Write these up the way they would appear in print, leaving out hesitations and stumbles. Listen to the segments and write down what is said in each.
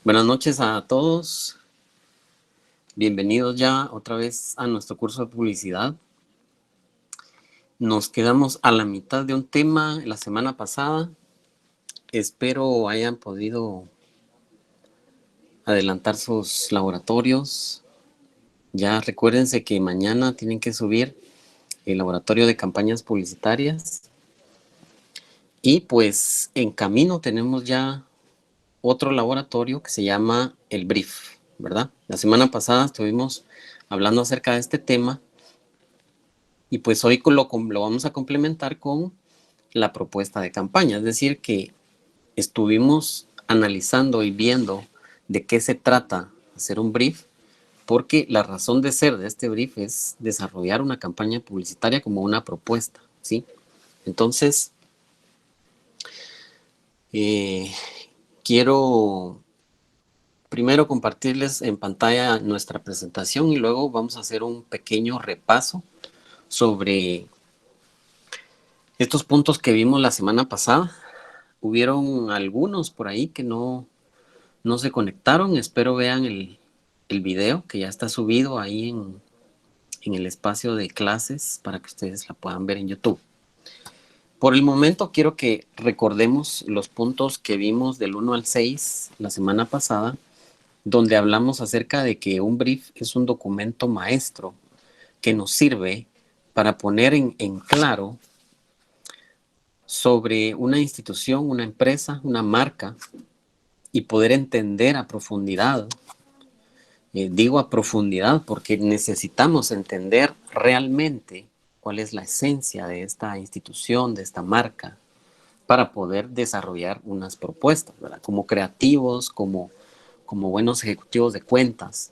Buenas noches a todos. Bienvenidos ya otra vez a nuestro curso de publicidad. Nos quedamos a la mitad de un tema la semana pasada. Espero hayan podido adelantar sus laboratorios. Ya recuérdense que mañana tienen que subir el laboratorio de campañas publicitarias. Y pues en camino tenemos ya otro laboratorio que se llama el brief, ¿verdad? La semana pasada estuvimos hablando acerca de este tema y pues hoy lo vamos a complementar con la propuesta de campaña, es decir, que estuvimos analizando y viendo de qué se trata hacer un brief, porque la razón de ser de este brief es desarrollar una campaña publicitaria como una propuesta, ¿sí? Entonces, quiero primero compartirles en pantalla nuestra presentación y luego vamos a hacer un pequeño repaso sobre estos puntos que vimos la semana pasada. Hubieron algunos por ahí que no se conectaron. Espero vean el video que ya está subido ahí en el espacio de clases para que ustedes la puedan ver en YouTube. Por el momento quiero que recordemos los puntos que vimos del 1 al 6 la semana pasada, donde hablamos acerca de que un brief es un documento maestro que nos sirve para poner en claro sobre una institución, una empresa, una marca y poder entender a profundidad. Digo a profundidad porque necesitamos entender realmente cuál es la esencia de esta institución, de esta marca, para poder desarrollar unas propuestas, ¿verdad? Como creativos, como buenos ejecutivos de cuentas,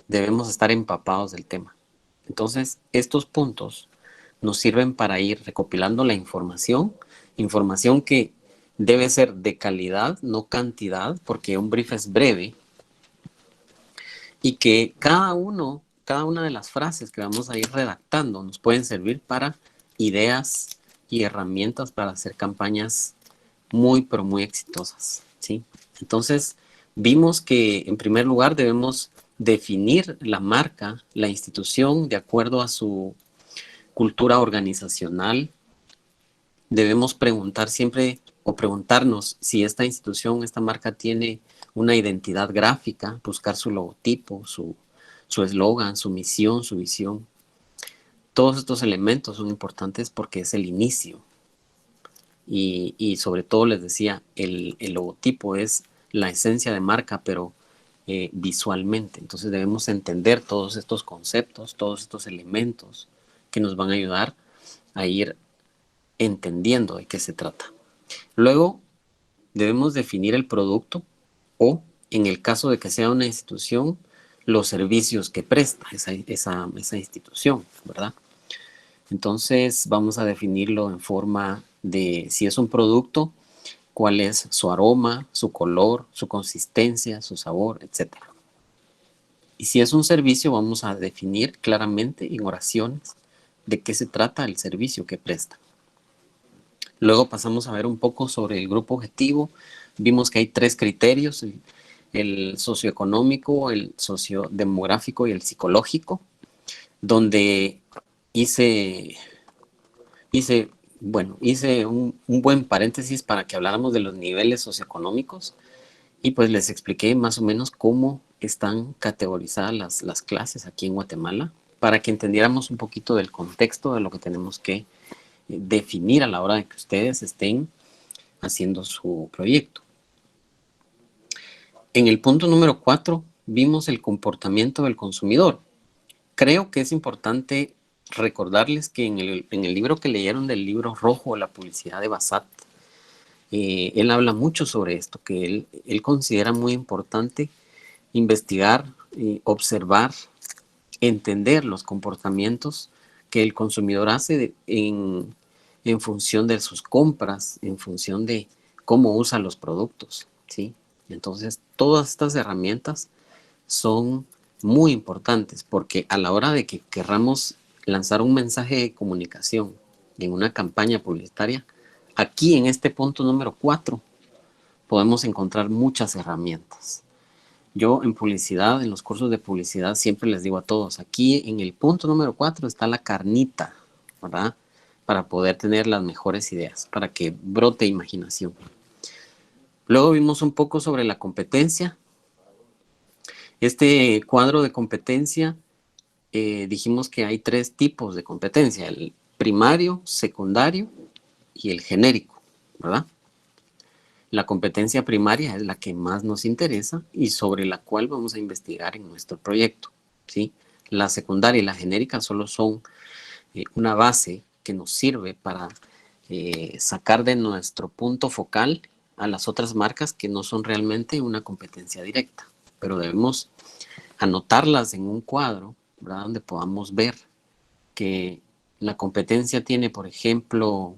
debemos estar empapados del tema. Entonces, estos puntos nos sirven para ir recopilando la información que debe ser de calidad, no cantidad, porque un brief es breve, y que cada una de las frases que vamos a ir redactando nos pueden servir para ideas y herramientas para hacer campañas muy, pero muy exitosas, ¿sí? Entonces, vimos que en primer lugar debemos definir la marca, la institución, de acuerdo a su cultura organizacional. Debemos preguntar siempre o preguntarnos si esta institución, esta marca tiene una identidad gráfica, buscar su logotipo, su eslogan, su misión, su visión. Todos estos elementos son importantes porque es el inicio. Y sobre todo les decía, el logotipo es la esencia de marca, pero visualmente. Entonces debemos entender todos estos conceptos, todos estos elementos que nos van a ayudar a ir entendiendo de qué se trata. Luego debemos definir el producto o, en el caso de que sea una institución, los servicios que presta esa institución, ¿verdad? Entonces vamos a definirlo en forma de, si es un producto, cuál es su aroma, su color, su consistencia, su sabor, etc. Y si es un servicio, vamos a definir claramente en oraciones de qué se trata el servicio que presta. Luego pasamos a ver un poco sobre el grupo objetivo. Vimos que hay 3 criterios, el socioeconómico, el sociodemográfico y el psicológico, donde hice un buen paréntesis para que habláramos de los niveles socioeconómicos y pues les expliqué más o menos cómo están categorizadas las clases aquí en Guatemala para que entendiéramos un poquito del contexto de lo que tenemos que definir a la hora de que ustedes estén haciendo su proyecto. En el punto número 4 vimos el comportamiento del consumidor. Creo que es importante recordarles que en el libro que leyeron del libro rojo, La publicidad de Bassat, él habla mucho sobre esto, que él considera muy importante investigar, observar, entender los comportamientos que el consumidor hace en función de sus compras, en función de cómo usa los productos, ¿sí? Entonces, todas estas herramientas son muy importantes porque a la hora de que querramos lanzar un mensaje de comunicación en una campaña publicitaria, aquí en este punto número 4 podemos encontrar muchas herramientas. Yo en publicidad, en los cursos de publicidad, siempre les digo a todos, aquí en el punto número 4 está la carnita, ¿verdad? Para poder tener las mejores ideas, para que brote imaginación. Luego vimos un poco sobre la competencia. Este cuadro de competencia, dijimos que hay 3 tipos de competencia, el primario, secundario y el genérico, ¿verdad? La competencia primaria es la que más nos interesa y sobre la cual vamos a investigar en nuestro proyecto, ¿sí? La secundaria y la genérica solo son una base que nos sirve para sacar de nuestro punto focal a las otras marcas que no son realmente una competencia directa, pero debemos anotarlas en un cuadro, ¿verdad? Donde podamos ver que la competencia tiene, por ejemplo,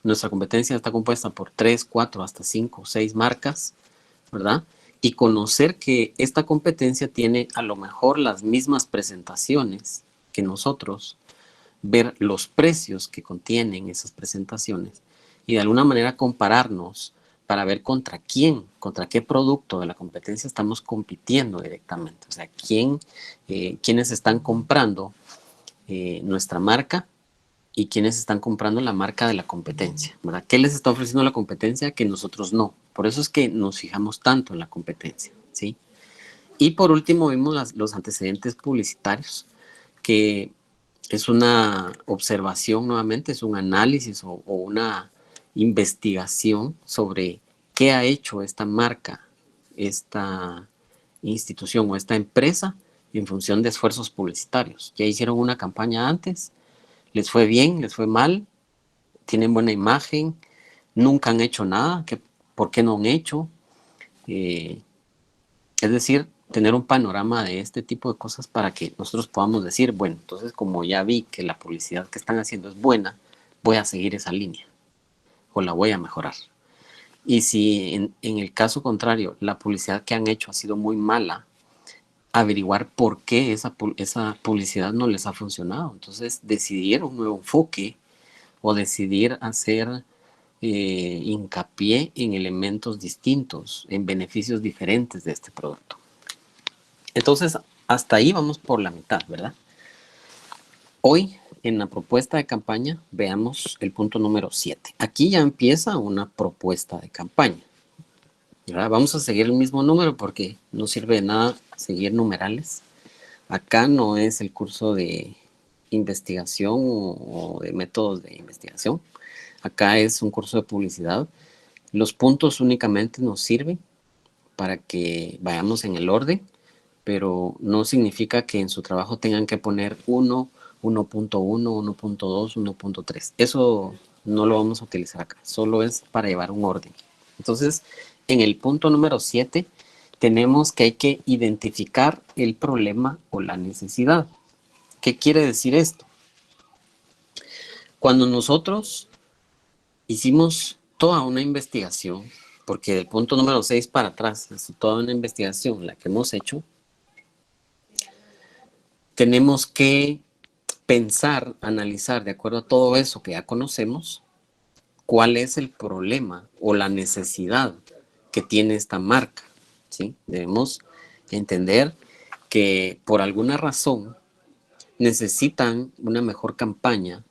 nuestra competencia está compuesta por 3, 4, hasta 5, 6 marcas, ¿verdad? Y conocer que esta competencia tiene a lo mejor las mismas presentaciones que nosotros, ver los precios que contienen esas presentaciones y de alguna manera compararnos para ver contra quién, contra qué producto de la competencia estamos compitiendo directamente. O sea, quiénes están comprando nuestra marca y quiénes están comprando la marca de la competencia, ¿verdad? ¿Qué les está ofreciendo la competencia que nosotros no? Por eso es que nos fijamos tanto en la competencia, ¿sí? Y por último vimos los antecedentes publicitarios, que es una observación nuevamente, es un análisis o una investigación sobre qué ha hecho esta marca, esta institución o esta empresa en función de esfuerzos publicitarios. Ya hicieron una campaña antes, les fue bien, les fue mal, tienen buena imagen, nunca han hecho nada, ¿por qué no han hecho? Eh, es decir, tener un panorama de este tipo de cosas para que nosotros podamos decir, bueno, entonces como ya vi que la publicidad que están haciendo es buena, voy a seguir esa línea o la voy a mejorar. Y si en el caso contrario, la publicidad que han hecho ha sido muy mala, averiguar por qué esa publicidad no les ha funcionado. Entonces, decidir un nuevo enfoque o decidir hacer hincapié en elementos distintos, en beneficios diferentes de este producto. Entonces, hasta ahí vamos por la mitad, ¿verdad? Hoy, en la propuesta de campaña, veamos el punto número 7. Aquí ya empieza una propuesta de campaña, ¿verdad? Vamos a seguir el mismo número porque no sirve de nada seguir numerales. Acá no es el curso de investigación o de métodos de investigación. Acá es un curso de publicidad. Los puntos únicamente nos sirven para que vayamos en el orden, pero no significa que en su trabajo tengan que poner 1, 1.1, 1.2, 1.3. Eso no lo vamos a utilizar acá, solo es para llevar un orden. Entonces, en el punto número 7, tenemos que hay que identificar el problema o la necesidad. ¿Qué quiere decir esto? Cuando nosotros hicimos toda una investigación, porque del punto número 6 para atrás es toda una investigación la que hemos hecho, tenemos que pensar, analizar, de acuerdo a todo eso que ya conocemos, cuál es el problema o la necesidad que tiene esta marca, ¿sí? Debemos entender que por alguna razón necesitan una mejor campaña,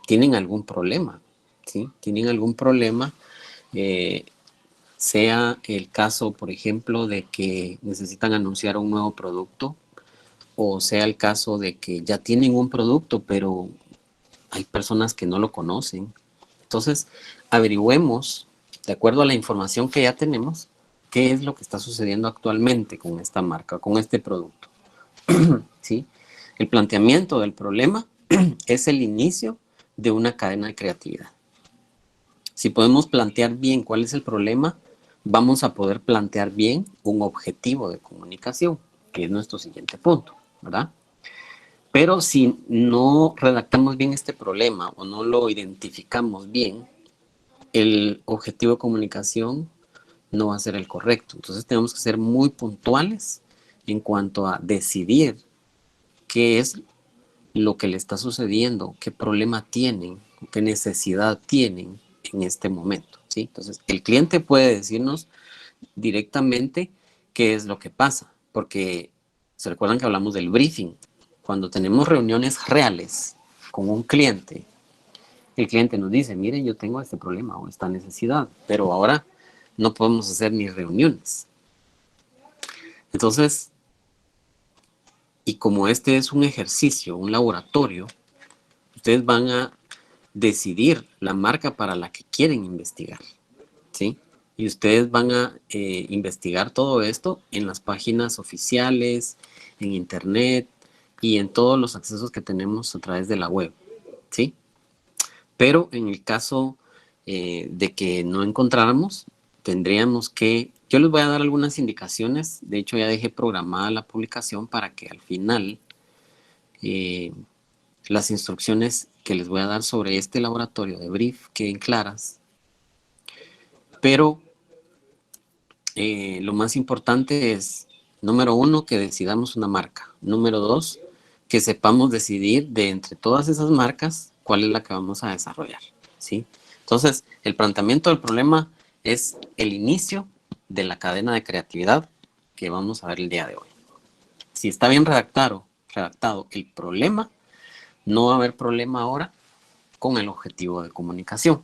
tienen algún problema, ¿sí? Tienen algún problema, sea el caso, por ejemplo, de que necesitan anunciar un nuevo producto, o sea el caso de que ya tienen un producto, pero hay personas que no lo conocen. Entonces, averigüemos, de acuerdo a la información que ya tenemos, qué es lo que está sucediendo actualmente con esta marca, con este producto. ¿Sí? El planteamiento del problema es el inicio de una cadena de creatividad. Si podemos plantear bien cuál es el problema, vamos a poder plantear bien un objetivo de comunicación, que es nuestro siguiente punto, ¿verdad? Pero si no redactamos bien este problema o no lo identificamos bien, el objetivo de comunicación no va a ser el correcto. Entonces tenemos que ser muy puntuales en cuanto a decidir qué es lo que le está sucediendo, qué problema tienen, qué necesidad tienen en este momento, ¿sí? Entonces, el cliente puede decirnos directamente ¿qué es lo que pasa? Porque se recuerdan que hablamos del briefing. Cuando tenemos reuniones reales con un cliente, el cliente nos dice, miren, yo tengo este problema o esta necesidad, pero ahora no podemos hacer ni reuniones. Entonces, y como este es un ejercicio, un laboratorio, ustedes van a decidir la marca para la que quieren investigar, ¿sí? Y ustedes van a investigar todo esto en las páginas oficiales, en internet y en todos los accesos que tenemos a través de la web, ¿sí? Pero en el caso de que no encontráramos, tendríamos que... Yo les voy a dar algunas indicaciones. De hecho, ya dejé programada la publicación para que al final eh, las instrucciones que les voy a dar sobre este laboratorio de brief queden claras. Pero lo más importante es, número uno, que decidamos una marca. Número dos, que sepamos decidir de entre todas esas marcas cuál es la que vamos a desarrollar, ¿sí? Entonces, el planteamiento del problema es el inicio de la cadena de creatividad que vamos a ver el día de hoy. Si está bien redactado el problema, no va a haber problema ahora con el objetivo de comunicación.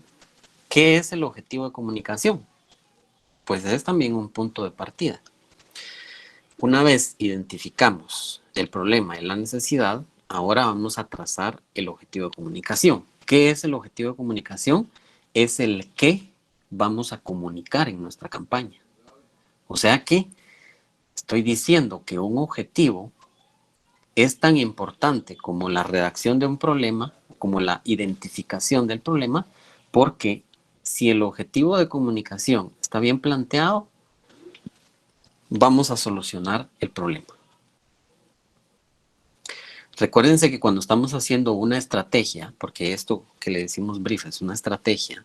¿Qué es el objetivo de comunicación? Pues es también un punto de partida. Una vez identificamos el problema y la necesidad, ahora vamos a trazar el objetivo de comunicación. ¿Qué es el objetivo de comunicación? Es el qué vamos a comunicar en nuestra campaña. O sea que estoy diciendo que un objetivo es tan importante como la redacción de un problema, como la identificación del problema, porque si el objetivo de comunicación está bien planteado, vamos a solucionar el problema. Recuérdense que cuando estamos haciendo una estrategia, porque esto que le decimos brief es una estrategia,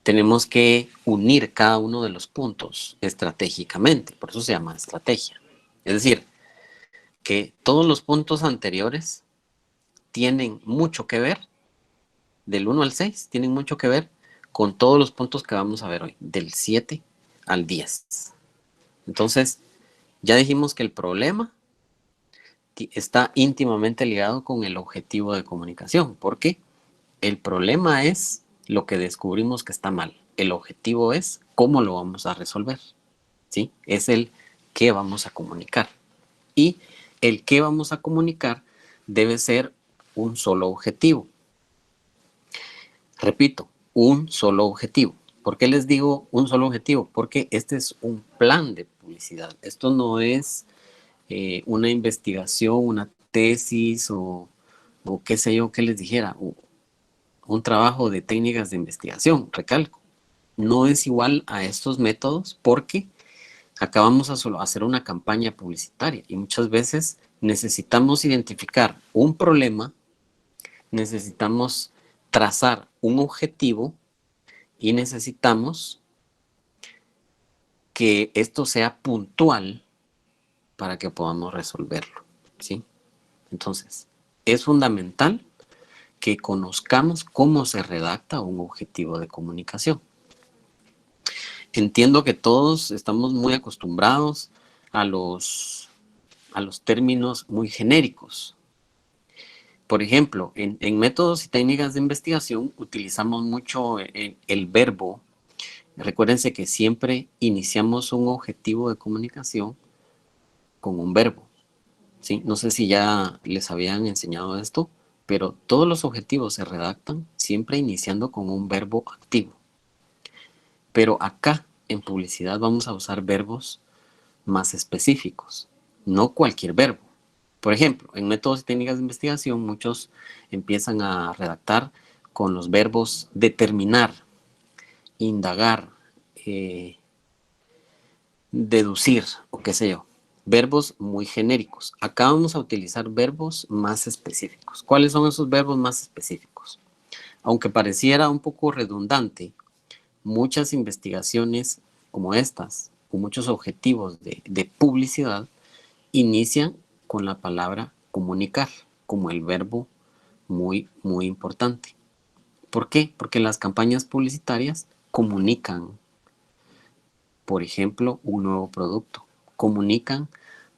tenemos que unir cada uno de los puntos estratégicamente, por eso se llama estrategia. Es decir, que todos los puntos anteriores tienen mucho que ver, del 1 al 6, tienen mucho que ver con todos los puntos que vamos a ver hoy, del 7 al 10. Entonces, ya dijimos que el problema está íntimamente ligado con el objetivo de comunicación, porque el problema es lo que descubrimos que está mal. El objetivo es cómo lo vamos a resolver, ¿sí? Es el qué vamos a comunicar. Y el qué vamos a comunicar debe ser un solo objetivo. Repito, un solo objetivo. ¿Por qué les digo un solo objetivo? Porque este es un plan de publicidad. Esto no es una investigación, una tesis o qué sé yo, qué les dijera, un trabajo de técnicas de investigación, recalco. No es igual a estos métodos porque acabamos a hacer una campaña publicitaria y muchas veces necesitamos identificar un problema, necesitamos trazar un objetivo y necesitamos que esto sea puntual para que podamos resolverlo, ¿sí? Entonces, es fundamental que conozcamos cómo se redacta un objetivo de comunicación. Entiendo que todos estamos muy acostumbrados a los términos muy genéricos. Por ejemplo, en métodos y técnicas de investigación utilizamos mucho el verbo. Recuérdense que siempre iniciamos un objetivo de comunicación con un verbo, ¿sí? No sé si ya les habían enseñado esto, pero todos los objetivos se redactan siempre iniciando con un verbo activo. Pero acá en publicidad vamos a usar verbos más específicos, no cualquier verbo. Por ejemplo, en métodos y técnicas de investigación, muchos empiezan a redactar con los verbos determinar, indagar, deducir o qué sé yo. Verbos muy genéricos. Acá vamos a utilizar verbos más específicos. ¿Cuáles son esos verbos más específicos? Aunque pareciera un poco redundante, muchas investigaciones como estas, con muchos objetivos de publicidad, inician con la palabra comunicar, como el verbo muy, muy importante. ¿Por qué? Porque las campañas publicitarias comunican por ejemplo, un nuevo producto, comunican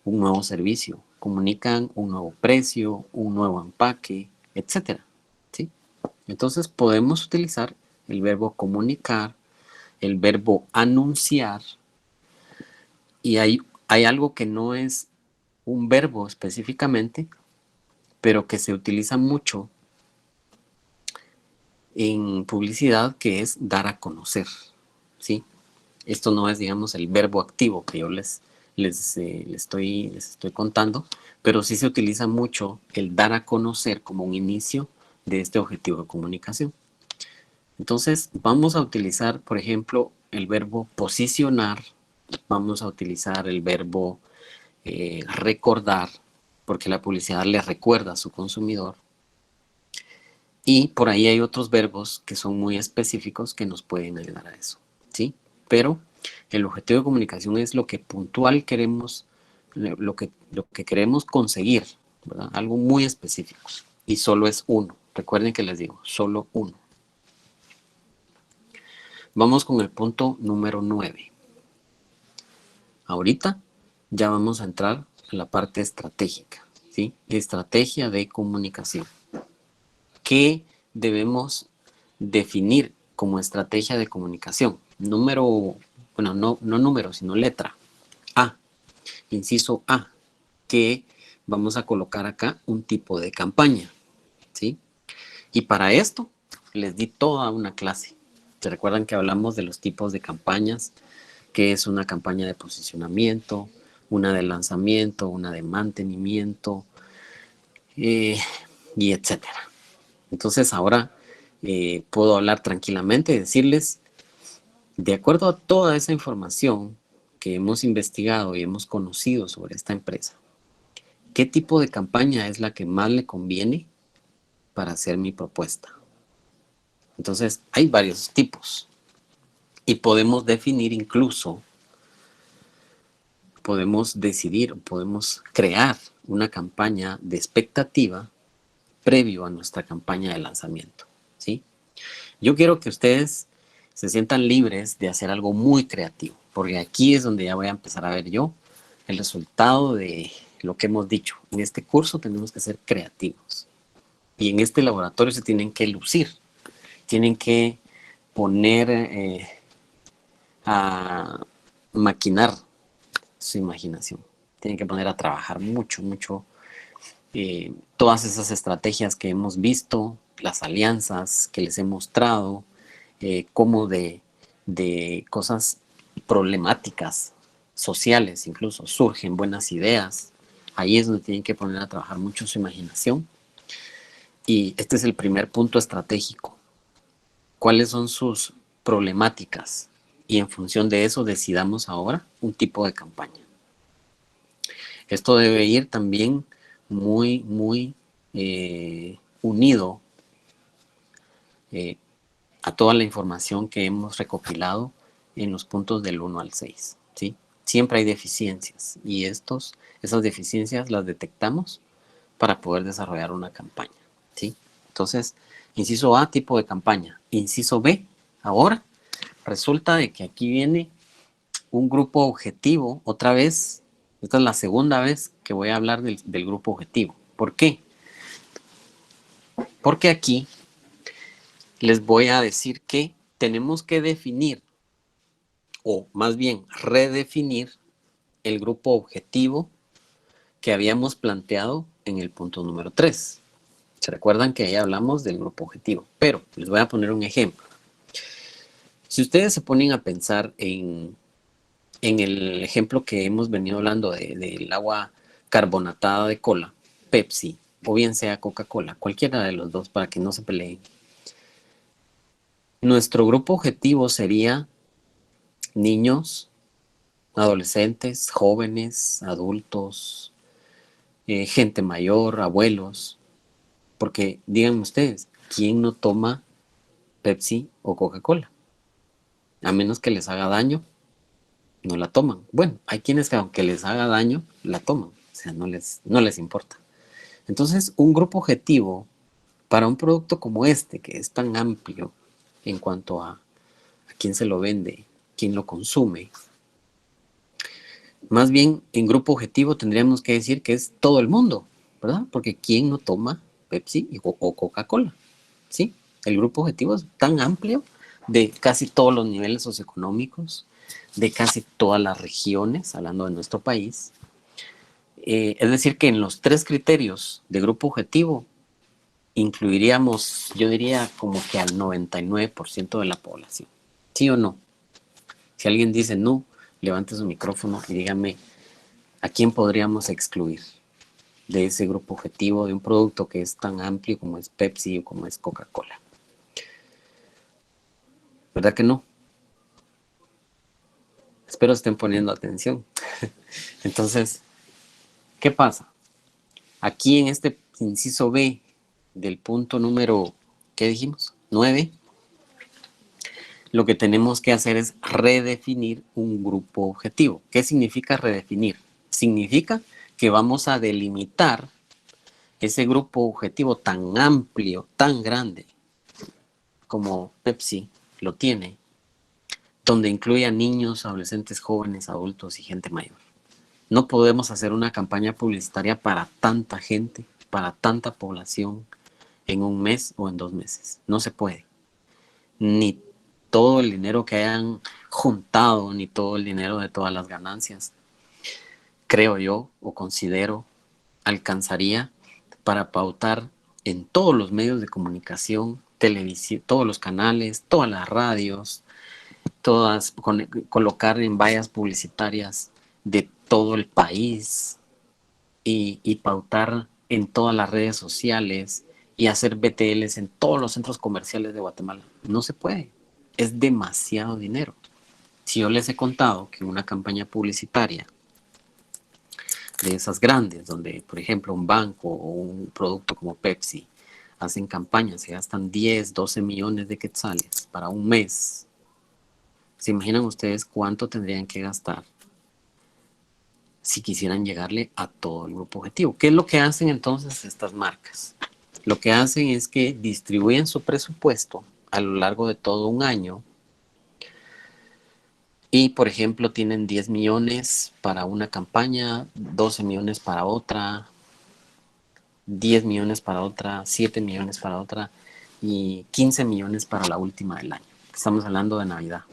un nuevo servicio, comunican un nuevo precio, un nuevo empaque, etcétera, ¿sí? Entonces podemos utilizar el verbo comunicar, el verbo anunciar, y hay algo que no es un verbo específicamente, pero que se utiliza mucho en publicidad, que es dar a conocer, ¿sí? Esto no es, digamos, el verbo activo que yo les estoy contando, pero sí se utiliza mucho el dar a conocer como un inicio de este objetivo de comunicación. Entonces, vamos a utilizar, por ejemplo, el verbo posicionar, vamos a utilizar el verbo recordar, porque la publicidad le recuerda a su consumidor. Y por ahí hay otros verbos que son muy específicos que nos pueden ayudar a eso, ¿sí? Pero el objetivo de comunicación es lo que puntual queremos, lo que queremos conseguir, ¿verdad? Algo muy específico. Y solo es uno. Recuerden que les digo, solo uno. Vamos con el punto número 9. Ahorita ya vamos a entrar a la parte estratégica, ¿sí? Estrategia de comunicación. ¿Qué debemos definir como estrategia de comunicación? Número, bueno, no número, sino letra A. Inciso A, que vamos a colocar acá un tipo de campaña, ¿sí? Y para esto les di toda una clase. ¿Se recuerdan que hablamos de los tipos de campañas? Que es una campaña de posicionamiento, una de lanzamiento, una de mantenimiento, y etcétera. Entonces ahora puedo hablar tranquilamente y decirles, de acuerdo a toda esa información que hemos investigado y hemos conocido sobre esta empresa, ¿qué tipo de campaña es la que más le conviene para hacer mi propuesta? Entonces hay varios tipos y podemos definir, incluso podemos decidir, podemos crear una campaña de expectativa previo a nuestra campaña de lanzamiento, ¿sí? Yo quiero que ustedes se sientan libres de hacer algo muy creativo, porque aquí es donde ya voy a empezar a ver yo el resultado de lo que hemos dicho. En este curso tenemos que ser creativos y en este laboratorio se tienen que lucir, tienen que poner a maquinar su imaginación, tienen que poner a trabajar mucho, mucho todas esas estrategias que hemos visto, las alianzas que les he mostrado, cómo de cosas problemáticas sociales incluso surgen buenas ideas. Ahí es donde tienen que poner a trabajar mucho su imaginación. Y este es el primer punto estratégico. ¿Cuáles son sus problemáticas? Y en función de eso decidamos ahora un tipo de campaña. Esto debe ir también muy, muy unido eh, a toda la información que hemos recopilado en los puntos del 1 al 6, ¿sí? Siempre hay deficiencias y esas deficiencias las detectamos para poder desarrollar una campaña, ¿sí? Entonces, inciso A, tipo de campaña. Inciso B, ahora resulta de que aquí viene un grupo objetivo. Otra vez, esta es la segunda vez que voy a hablar del grupo objetivo. ¿Por qué? Porque aquí les voy a decir que tenemos que definir, o más bien redefinir, el grupo objetivo que habíamos planteado en el punto número 3. ¿Se recuerdan que ahí hablamos del grupo objetivo? Pero les voy a poner un ejemplo. Si ustedes se ponen a pensar en el ejemplo que hemos venido hablando del agua carbonatada de cola, Pepsi, o bien sea Coca-Cola, cualquiera de los dos para que no se peleen. Nuestro grupo objetivo sería niños, adolescentes, jóvenes, adultos, gente mayor, abuelos, porque díganme ustedes, ¿quién no toma Pepsi o Coca-Cola? A menos que les haga daño, no la toman. Bueno, hay quienes que aunque les haga daño, la toman, o sea, no les importa. Entonces, un grupo objetivo para un producto como este, que es tan amplio en cuanto a quién se lo vende, quién lo consume, Más bien, en grupo objetivo tendríamos que decir que es todo el mundo, ¿verdad? Porque ¿quién no toma Pepsi o Coca-Cola? ¿Sí? El grupo objetivo es tan amplio de casi todos los niveles socioeconómicos, de casi todas las regiones, hablando de nuestro país. Es decir, que en los 3 criterios de grupo objetivo incluiríamos, yo diría, como que al 99% de la población. ¿Sí o no? Si alguien dice no, levante su micrófono y dígame a quién podríamos excluir de ese grupo objetivo de un producto que es tan amplio como es Pepsi o como es Coca-Cola. ¿Verdad que no? Espero estén poniendo atención. Entonces, ¿qué pasa? Aquí en este inciso B del punto número, ¿qué dijimos? 9, lo que tenemos que hacer es redefinir un grupo objetivo. ¿Qué significa redefinir? Significa que vamos a delimitar ese grupo objetivo tan amplio, tan grande, como Pepsi lo tiene, donde incluye a niños, adolescentes, jóvenes, adultos y gente mayor. No podemos hacer una campaña publicitaria para tanta gente, para tanta población, en un mes o en 2 meses. No se puede. Ni todo el dinero que hayan juntado, ni todo el dinero de todas las ganancias, creo yo o considero, alcanzaría para pautar en todos los medios de comunicación, televisión, todos los canales, todas las radios, todas, colocar en vallas publicitarias de todo el país y pautar en todas las redes sociales y hacer BTLs en todos los centros comerciales de Guatemala. No se puede. Es demasiado dinero. Si yo les he contado que una campaña publicitaria de esas grandes, donde por ejemplo un banco o un producto como Pepsi hacen campañas y gastan 10, 12 millones de quetzales para un mes, ¿se imaginan ustedes cuánto tendrían que gastar si quisieran llegarle a todo el grupo objetivo? ¿Qué es lo que hacen entonces estas marcas? Lo que hacen es que distribuyen su presupuesto a lo largo de todo un año y, por ejemplo, tienen 10 millones para una campaña, 12 millones para otra, 10 millones para otra, 7 millones para otra y 15 millones para la última del año. Estamos hablando de Navidad.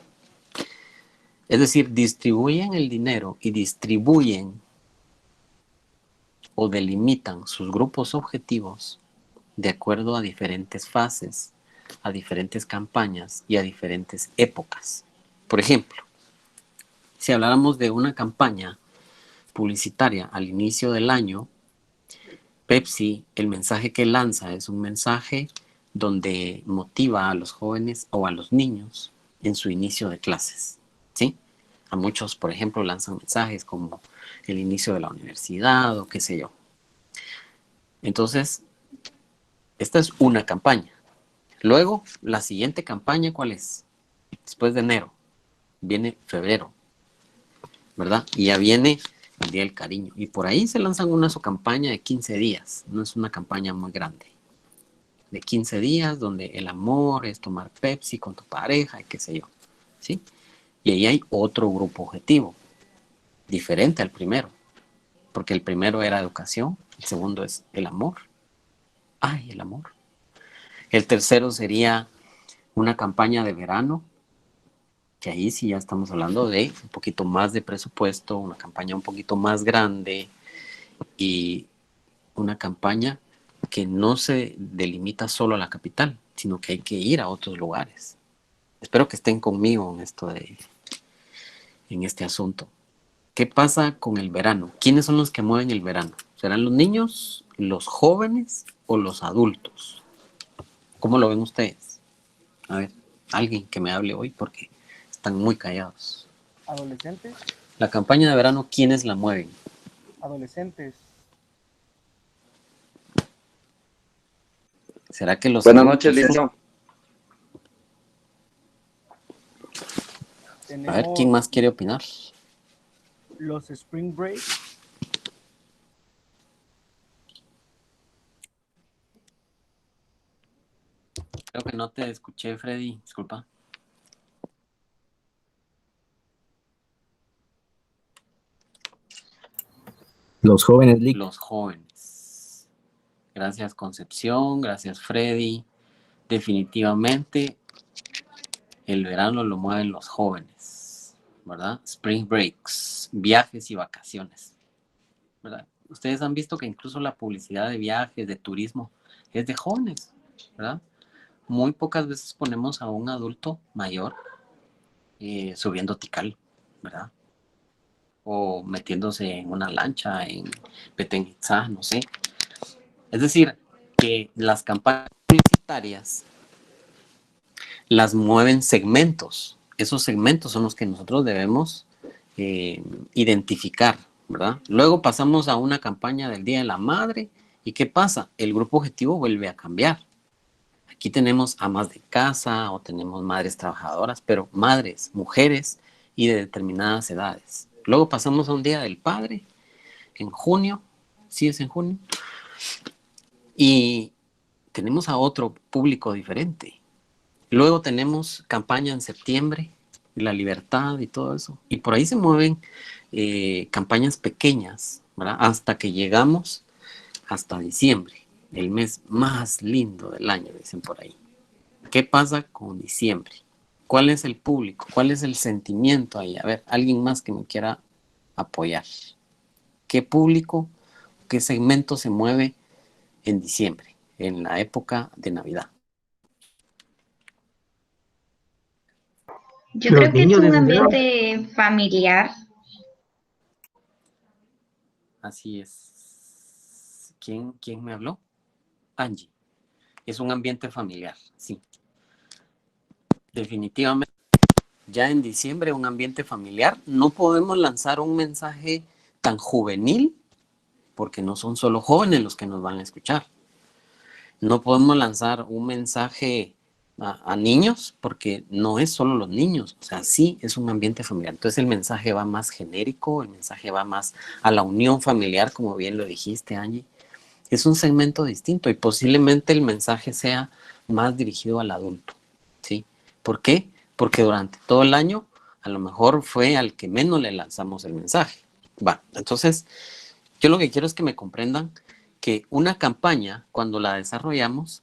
Es decir, distribuyen el dinero y distribuyen o delimitan sus grupos objetivos de acuerdo a diferentes fases, a diferentes campañas y a diferentes épocas. Por ejemplo, si habláramos de una campaña publicitaria al inicio del año, Pepsi, el mensaje que lanza es un mensaje donde motiva a los jóvenes o a los niños en su inicio de clases, ¿sí? A muchos, por ejemplo, lanzan mensajes como el inicio de la universidad o qué sé yo. Entonces, esta es una campaña. Luego, la siguiente campaña, ¿cuál es? Después de enero, viene febrero, ¿verdad? Y ya viene el Día del Cariño. Y por ahí se lanzan una su campaña de 15 días. No es una campaña muy grande. De 15 días donde el amor es tomar Pepsi con tu pareja y qué sé yo. ¿Sí? Y ahí hay otro grupo objetivo, diferente al primero. Porque el primero era educación, el segundo es el amor. Ay, el amor. El tercero sería una campaña de verano, que ahí sí ya estamos hablando de un poquito más de presupuesto, una campaña un poquito más grande y una campaña que no se delimita solo a la capital, sino que hay que ir a otros lugares. Espero que estén conmigo en este asunto. ¿Qué pasa con el verano? ¿Quiénes son los que mueven el verano? ¿Serán los niños, los jóvenes o los adultos? ¿Cómo lo ven ustedes? A ver, alguien que me hable hoy porque están muy callados. Adolescentes, La campaña de verano, ¿quiénes la mueven? adolescentes. ¿Será que los Buenas noches, adultos? licenciado. A ver, ¿quién Tenemos más quiere opinar? los Spring Break, Creo que no te escuché, Freddy. Disculpa. Los jóvenes, Lick. Los jóvenes. Gracias, Concepción. Gracias, Freddy. Definitivamente el verano lo mueven los jóvenes, ¿verdad? Spring breaks, viajes y vacaciones, ¿verdad? Ustedes han visto que incluso la publicidad de viajes, de turismo, es de jóvenes, ¿verdad? Muy pocas veces ponemos a un adulto mayor subiendo Tikal, ¿verdad? O metiéndose en una lancha en Petén Itzá, no sé. Es decir, que las campañas publicitarias las mueven segmentos. Esos segmentos son los que nosotros debemos identificar, ¿verdad? Luego pasamos a una campaña del Día de la Madre y ¿qué pasa? El grupo objetivo vuelve a cambiar. Aquí tenemos amas de casa o tenemos madres trabajadoras, pero madres, mujeres y de determinadas edades. Luego pasamos a un Día del Padre en junio, sí es en junio, y tenemos a otro público diferente. Luego tenemos campaña en septiembre, la libertad y todo eso. Y por ahí se mueven campañas pequeñas, ¿verdad? Hasta que llegamos hasta diciembre, el mes más lindo del año, dicen por ahí. ¿Qué pasa con diciembre? ¿Cuál es el público? ¿Cuál es el sentimiento ahí? A ver, alguien más que me quiera apoyar. ¿Qué público, qué segmento se mueve en diciembre, en la época de Navidad? Yo Los creo que es niños un de ambiente familiar. Así es. ¿Quién me habló? Angie. Es un ambiente familiar, sí. Definitivamente. Ya en diciembre, un ambiente familiar. No podemos lanzar un mensaje tan juvenil porque no son solo jóvenes los que nos van a escuchar. No podemos lanzar un mensaje a niños porque no es solo los niños, o sea, sí es un ambiente familiar. Entonces el mensaje va más genérico, el mensaje va más a la unión familiar, como bien lo dijiste, Angie. Es un segmento distinto y posiblemente el mensaje sea más dirigido al adulto, ¿sí? ¿Por qué? Porque durante todo el año a lo mejor fue al que menos le lanzamos el mensaje. Va, entonces yo lo que quiero es que me comprendan que una campaña, cuando la desarrollamos,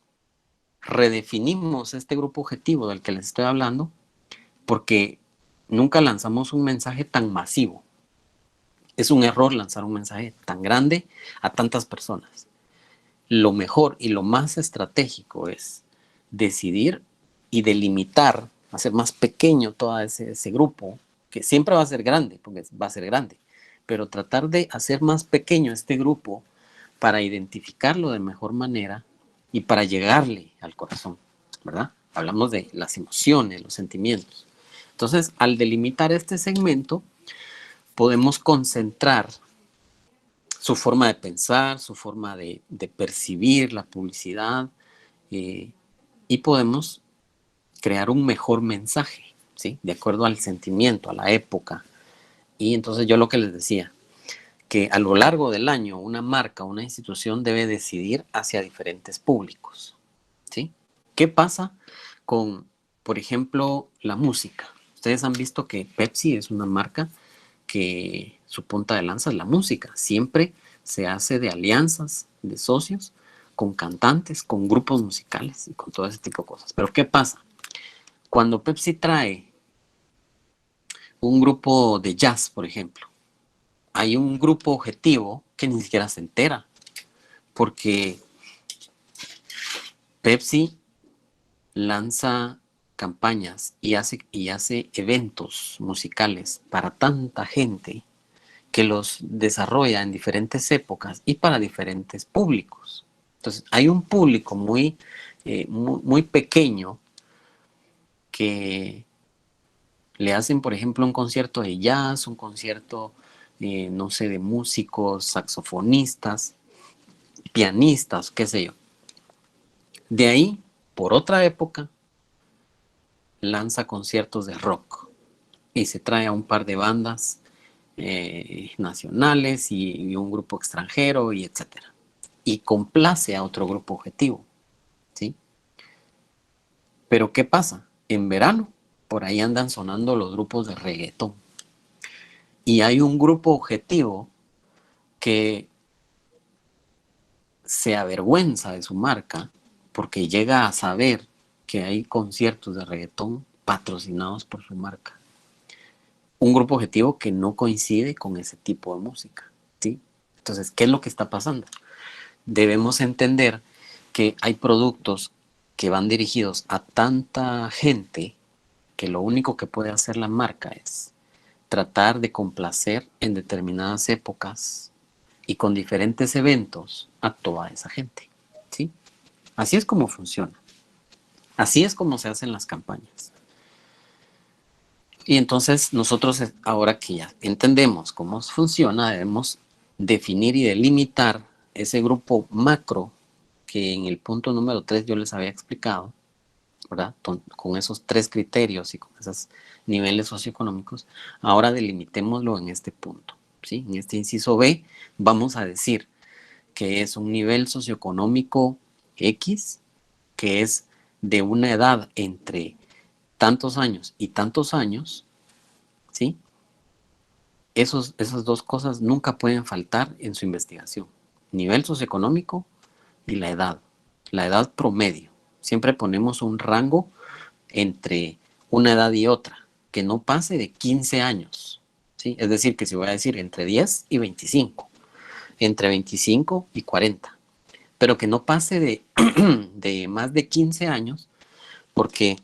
redefinimos este grupo objetivo del que les estoy hablando, porque nunca lanzamos un mensaje tan masivo. Es un error lanzar un mensaje tan grande a tantas personas. Lo mejor y lo más estratégico es decidir y delimitar, hacer más pequeño todo ese grupo, que siempre va a ser grande, porque va a ser grande, pero tratar de hacer más pequeño este grupo para identificarlo de mejor manera y para llegarle al corazón, ¿verdad? Hablamos de las emociones, los sentimientos. Entonces, al delimitar este segmento, podemos concentrar su forma de pensar, su forma de percibir la publicidad y podemos crear un mejor mensaje, ¿sí? De acuerdo al sentimiento, a la época. Y entonces yo lo que les decía, que a lo largo del año una marca, una institución debe decidir hacia diferentes públicos, ¿sí? ¿Qué pasa con, por ejemplo, la música? Ustedes han visto que Pepsi es una marca que su punta de lanza es la música. Siempre se hace de alianzas, de socios, con cantantes, con grupos musicales y con todo ese tipo de cosas. Pero ¿qué pasa? Cuando Pepsi trae un grupo de jazz, por ejemplo, hay un grupo objetivo que ni siquiera se entera, porque Pepsi lanza campañas y hace eventos musicales para tanta gente que los desarrolla en diferentes épocas y para diferentes públicos. Entonces, hay un público muy pequeño que le hacen, por ejemplo, un concierto de jazz, un concierto, no sé, de músicos, saxofonistas, pianistas, qué sé yo. De ahí, por otra época, lanza conciertos de rock y se trae a un par de bandas nacionales y un grupo extranjero y etcétera. Y complace a otro grupo objetivo, ¿sí? Pero ¿qué pasa? En verano, por ahí andan sonando los grupos de reggaetón. Y hay un grupo objetivo que se avergüenza de su marca porque llega a saber que hay conciertos de reggaetón patrocinados por su marca. Un grupo objetivo que no coincide con ese tipo de música, ¿sí? Entonces, ¿qué es lo que está pasando? Debemos entender que hay productos que van dirigidos a tanta gente que lo único que puede hacer la marca es tratar de complacer en determinadas épocas y con diferentes eventos a toda esa gente, ¿sí? Así es como funciona. Así es como se hacen las campañas. Y entonces nosotros, ahora que ya entendemos cómo funciona, debemos definir y delimitar ese grupo macro que en el punto número 3 yo les había explicado, ¿verdad? Con esos 3 criterios y con esos niveles socioeconómicos. Ahora delimitémoslo en este punto, ¿sí? En este inciso B vamos a decir que es un nivel socioeconómico X, que es de una edad entre tantos años y tantos años, ¿sí? Esas dos cosas nunca pueden faltar en su investigación. Nivel socioeconómico y la edad promedio. Siempre ponemos un rango entre una edad y otra, que no pase de 15 años, ¿sí? Es decir, que si voy a decir entre 10 y 25, entre 25 y 40, pero que no pase de más de 15 años, porque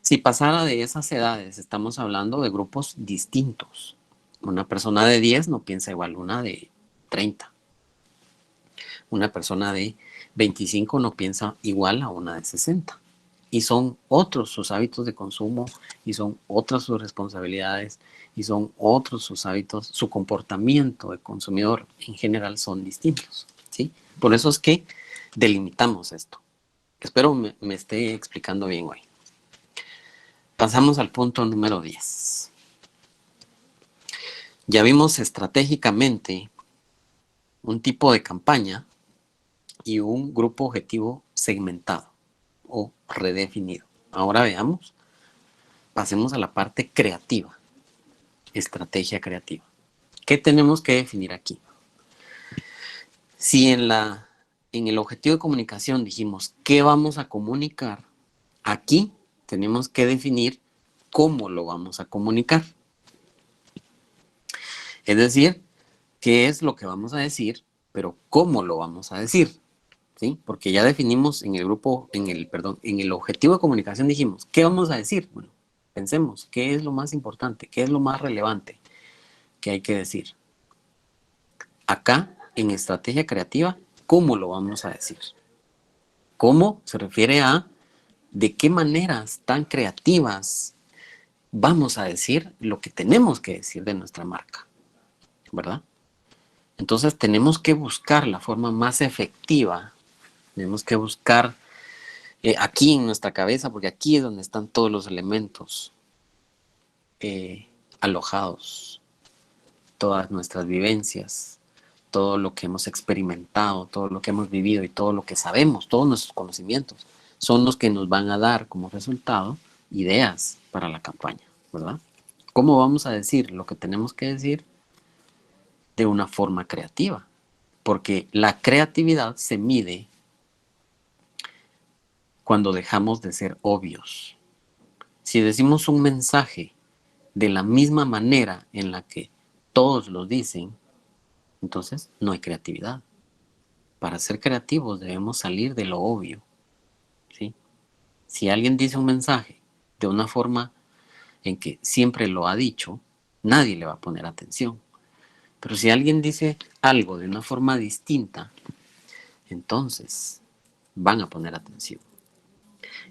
si pasara de esas edades, estamos hablando de grupos distintos. Una persona de 10 no piensa igual a una de 30. Una persona de 25 no piensa igual a una de 60. Y son otros sus hábitos de consumo, y son otras sus responsabilidades, y son otros sus hábitos, su comportamiento de consumidor en general son distintos, ¿sí? Por eso es que delimitamos esto. Espero me esté explicando bien hoy. Pasamos al punto número 10. Ya vimos estratégicamente un tipo de campaña y un grupo objetivo segmentado o redefinido. Ahora veamos, pasemos a la parte creativa, estrategia creativa. ¿Qué tenemos que definir aquí? Si en el objetivo de comunicación dijimos qué vamos a comunicar, aquí tenemos que definir cómo lo vamos a comunicar. Es decir, qué es lo que vamos a decir, pero cómo lo vamos a decir, ¿sí? Porque ya definimos en el objetivo de comunicación dijimos, ¿qué vamos a decir? Bueno, pensemos, ¿qué es lo más importante? ¿Qué es lo más relevante que hay que decir? Acá, en estrategia creativa, ¿cómo lo vamos a decir? ¿Cómo? Se refiere a de qué maneras tan creativas vamos a decir lo que tenemos que decir de nuestra marca, ¿verdad? Entonces tenemos que buscar la forma más efectiva, tenemos que buscar aquí en nuestra cabeza, porque aquí es donde están todos los elementos alojados, todas nuestras vivencias, todo lo que hemos experimentado, todo lo que hemos vivido y todo lo que sabemos, todos nuestros conocimientos, son los que nos van a dar como resultado ideas para la campaña, ¿verdad? ¿Cómo vamos a decir lo que tenemos que decir? De una forma creativa, porque la creatividad se mide cuando dejamos de ser obvios. Si decimos un mensaje de la misma manera en la que todos lo dicen, entonces no hay creatividad. Para ser creativos debemos salir de lo obvio, ¿sí? Si alguien dice un mensaje de una forma en que siempre lo ha dicho, nadie le va a poner atención. Pero si alguien dice algo de una forma distinta, entonces van a poner atención.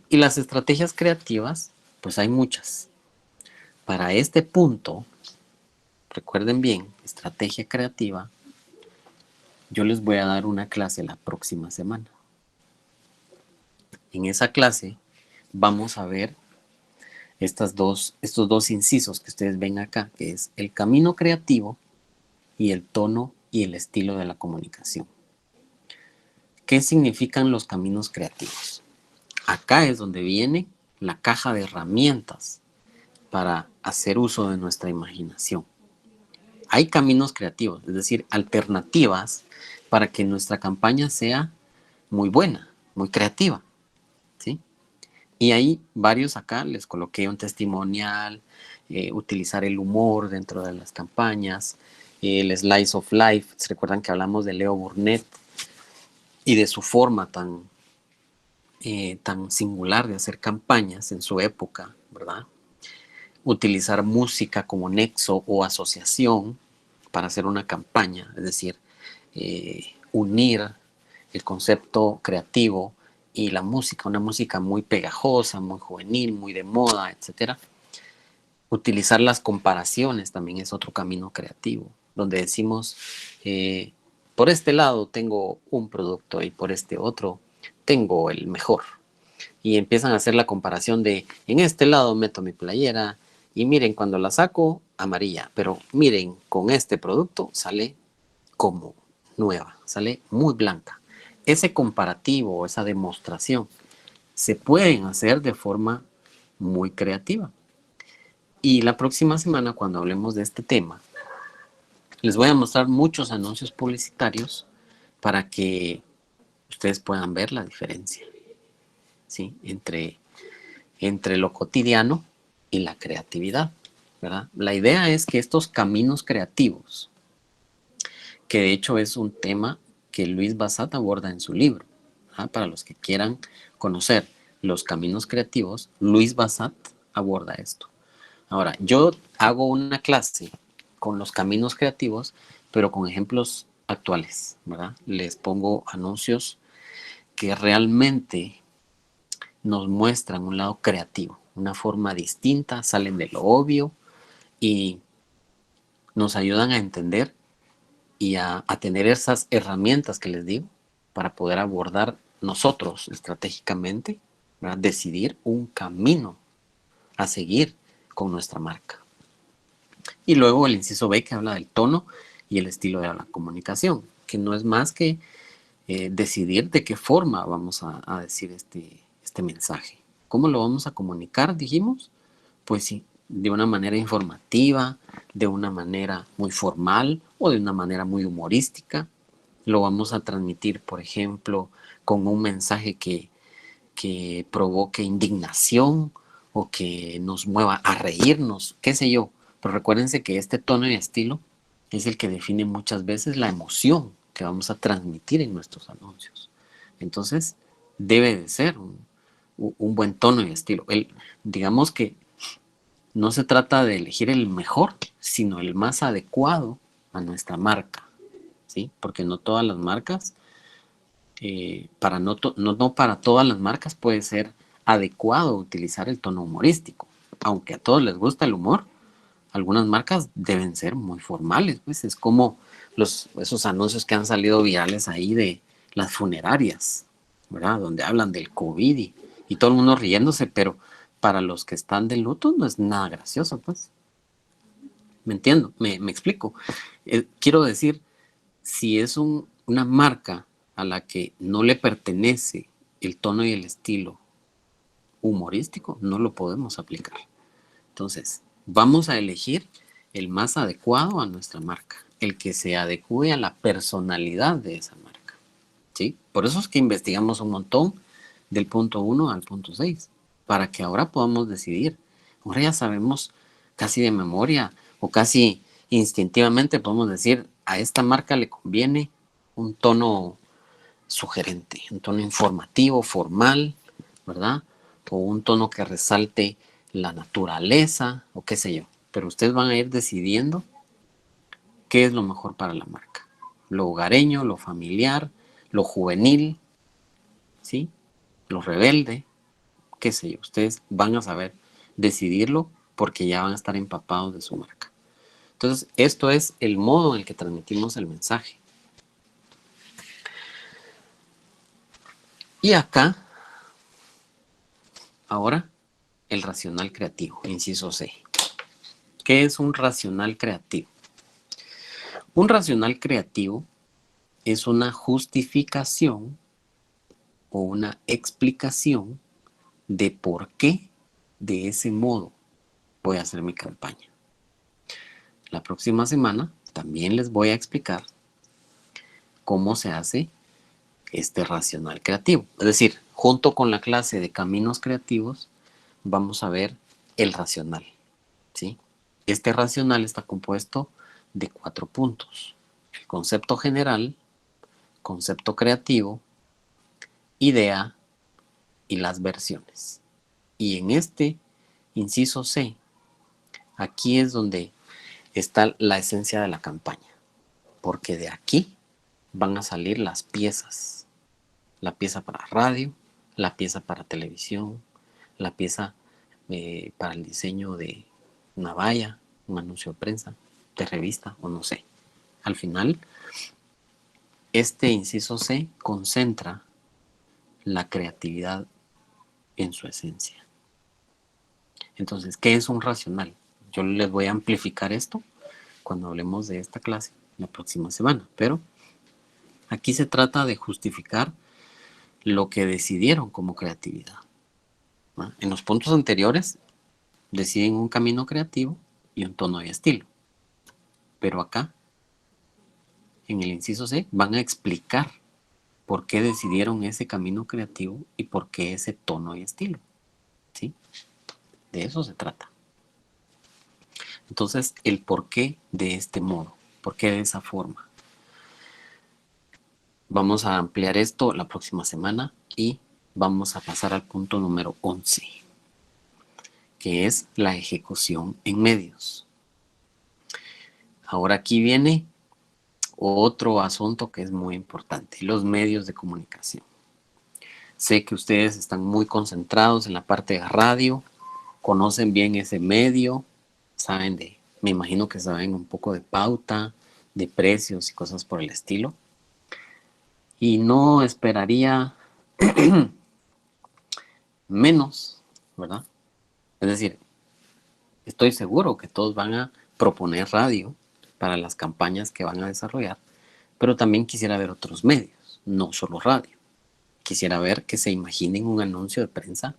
Y las estrategias creativas, pues hay muchas. Para este punto, recuerden bien, estrategia creativa, yo les voy a dar una clase la próxima semana. En esa clase vamos a ver estos dos incisos que ustedes ven acá, que es el camino creativo y el tono y el estilo de la comunicación. ¿Qué significan los caminos creativos? Acá es donde viene la caja de herramientas para hacer uso de nuestra imaginación. hay caminos creativos, es decir, alternativas para que nuestra campaña sea muy buena, muy creativa, ¿sí? Y hay varios acá, les coloqué un testimonial, utilizar el humor dentro de las campañas, el slice of life. ¿Se recuerdan que hablamos de Leo Burnett y de su forma tan singular de hacer campañas en su época, ¿verdad? Utilizar música como nexo o asociación para hacer una campaña, es decir, unir el concepto creativo y la música, una música muy pegajosa, muy juvenil, muy de moda, etcétera. Utilizar las comparaciones también es otro camino creativo, donde decimos, por este lado tengo un producto y por este otro tengo el mejor. Y empiezan a hacer la comparación de, en este lado meto mi playera y miren cuando la saco amarilla, pero miren con este producto sale como nueva, sale muy blanca. Ese comparativo, esa demostración, se pueden hacer de forma muy creativa. Y la próxima semana, cuando hablemos de este tema, les voy a mostrar muchos anuncios publicitarios para que ustedes puedan ver la diferencia, ¿sí? Entre lo cotidiano y la creatividad, ¿verdad? La idea es que estos caminos creativos, que de hecho es un tema que Luis Bassat aborda en su libro, ¿verdad? Para los que quieran conocer los caminos creativos, Luis Bassat aborda esto. Ahora, yo hago una clase con los caminos creativos, pero con ejemplos actuales, ¿verdad? Les pongo anuncios que realmente nos muestran un lado creativo, una forma distinta, salen de lo obvio y nos ayudan a entender y a tener esas herramientas que les digo para poder abordar nosotros estratégicamente, ¿verdad? Decidir un camino a seguir con nuestra marca. Y luego el inciso B, que habla del tono y el estilo de la comunicación, que no es más que decidir de qué forma vamos a decir este mensaje. ¿Cómo lo vamos a comunicar, dijimos? Pues sí, de una manera informativa, de una manera muy formal o de una manera muy humorística. Lo vamos a transmitir, por ejemplo, con un mensaje que provoque indignación o que nos mueva a reírnos, qué sé yo. Pero recuérdense que este tono y estilo es el que define muchas veces la emoción que vamos a transmitir en nuestros anuncios. Entonces, debe de ser un buen tono y estilo. Digamos que no se trata de elegir el mejor, sino el más adecuado a nuestra marca, ¿sí? Porque no todas las marcas, no para todas las marcas puede ser adecuado utilizar el tono humorístico. Aunque a todos les gusta el humor, algunas marcas deben ser muy formales, pues es como esos anuncios que han salido virales ahí de las funerarias, ¿verdad? Donde hablan del COVID y todo el mundo riéndose, pero para los que están de luto no es nada gracioso, pues. ¿Me entiendo? ¿Me explico? Quiero decir, si es una marca a la que no le pertenece el tono y el estilo humorístico, no lo podemos aplicar. Entonces, vamos a elegir el más adecuado a nuestra marca, el que se adecue a la personalidad de esa marca, ¿sí? Por eso es que investigamos un montón del punto 1 al punto 6, para que ahora podamos decidir. Ahora ya sabemos casi de memoria o casi instintivamente podemos decir, a esta marca le conviene un tono sugerente, un tono informativo, formal, ¿verdad? O un tono que resalte la naturaleza o qué sé yo. Pero ustedes van a ir decidiendo qué es lo mejor para la marca. Lo hogareño, lo familiar, lo juvenil, ¿sí? Lo rebelde, qué sé yo. Ustedes van a saber decidirlo porque ya van a estar empapados de su marca. Entonces, esto es el modo en el que transmitimos el mensaje. Y acá, ahora, el racional creativo, inciso C. ¿Qué es un racional creativo? Un racional creativo es una justificación o una explicación de por qué de ese modo voy a hacer mi campaña. La próxima semana también les voy a explicar cómo se hace este racional creativo. Es decir, junto con la clase de caminos creativos, vamos a ver el racional, ¿sí? Este racional está compuesto de 4 puntos. El concepto general, concepto creativo, idea y las versiones. Y en este inciso C, aquí es donde está la esencia de la campaña, porque de aquí van a salir las piezas. La pieza para radio, la pieza para televisión, la pieza para el diseño de una valla, un anuncio de prensa, de revista o no sé. Al final, este inciso C concentra la creatividad en su esencia. Entonces, ¿qué es un racional? Yo les voy a amplificar esto cuando hablemos de esta clase la próxima semana, pero aquí se trata de justificar lo que decidieron como creatividad, ¿no? En los puntos anteriores deciden un camino creativo y un tono y estilo, pero acá, en el inciso C, van a explicar por qué decidieron ese camino creativo y por qué ese tono y estilo, ¿sí? De eso se trata. Entonces, el por qué de este modo, por qué de esa forma. Vamos a ampliar esto la próxima semana y vamos a pasar al punto número 11, que es la ejecución en medios. Ahora aquí viene otro asunto que es muy importante, los medios de comunicación. Sé que ustedes están muy concentrados en la parte de radio, conocen bien ese medio, saben me imagino que saben un poco de pauta, de precios y cosas por el estilo. Y no esperaría menos, ¿verdad? Es decir, estoy seguro que todos van a proponer radio para las campañas que van a desarrollar, pero también quisiera ver otros medios, no solo radio. Quisiera ver que se imaginen un anuncio de prensa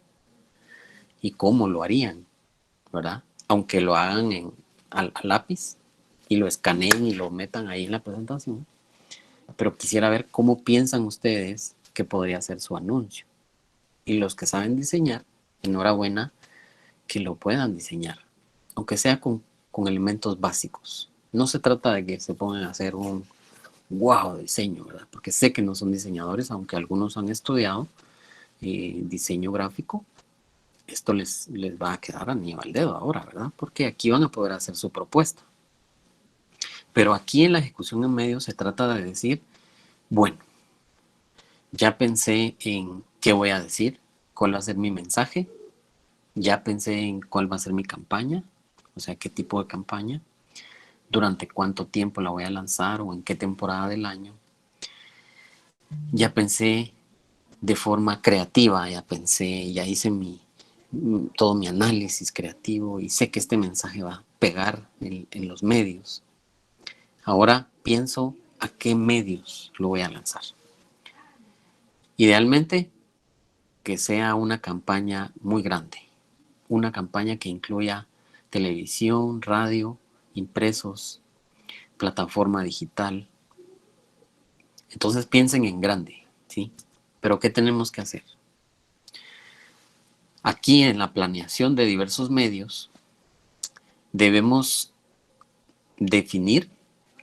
y cómo lo harían, ¿verdad? Aunque lo hagan al lápiz y lo escaneen y lo metan ahí en la presentación, pero quisiera ver cómo piensan ustedes que podría ser su anuncio. Y los que saben diseñar, enhorabuena que lo puedan diseñar, aunque sea con elementos básicos. No se trata de que se pongan a hacer un wow diseño, ¿verdad? Porque sé que no son diseñadores, aunque algunos han estudiado diseño gráfico. Esto les va a quedar a anillo al dedo ahora, ¿verdad? Porque aquí van a poder hacer su propuesta. Pero aquí en la ejecución en medio se trata de decir, bueno, ya pensé en qué voy a decir, cuál va a ser mi mensaje, ya pensé en cuál va a ser mi campaña, o sea, qué tipo de campaña, durante cuánto tiempo la voy a lanzar o en qué temporada del año. Ya pensé de forma creativa, ya hice todo mi análisis creativo y sé que este mensaje va a pegar en los medios. Ahora pienso a qué medios lo voy a lanzar. Idealmente que sea una campaña muy grande, una campaña que incluya televisión, radio, impresos, plataforma digital. Entonces piensen en grande, ¿sí? Pero ¿qué tenemos que hacer? Aquí en la planeación de diversos medios debemos definir,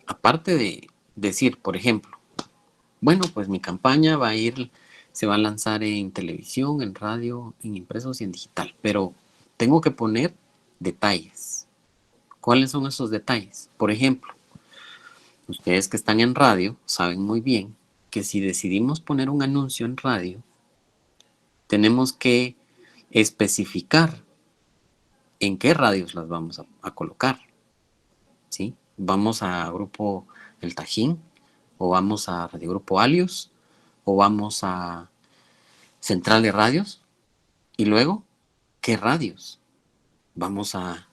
aparte de decir, por ejemplo, bueno, pues mi campaña se va a lanzar en televisión, en radio, en impresos y en digital, pero tengo que poner detalles. ¿Cuáles son esos detalles? Por ejemplo, ustedes que están en radio saben muy bien que si decidimos poner un anuncio en radio, tenemos que especificar en qué radios las vamos a colocar, ¿sí? Vamos a Grupo El Tajín, o vamos a Radio Grupo Alios, o vamos a Central de Radios, y luego, ¿qué radios? Vamos a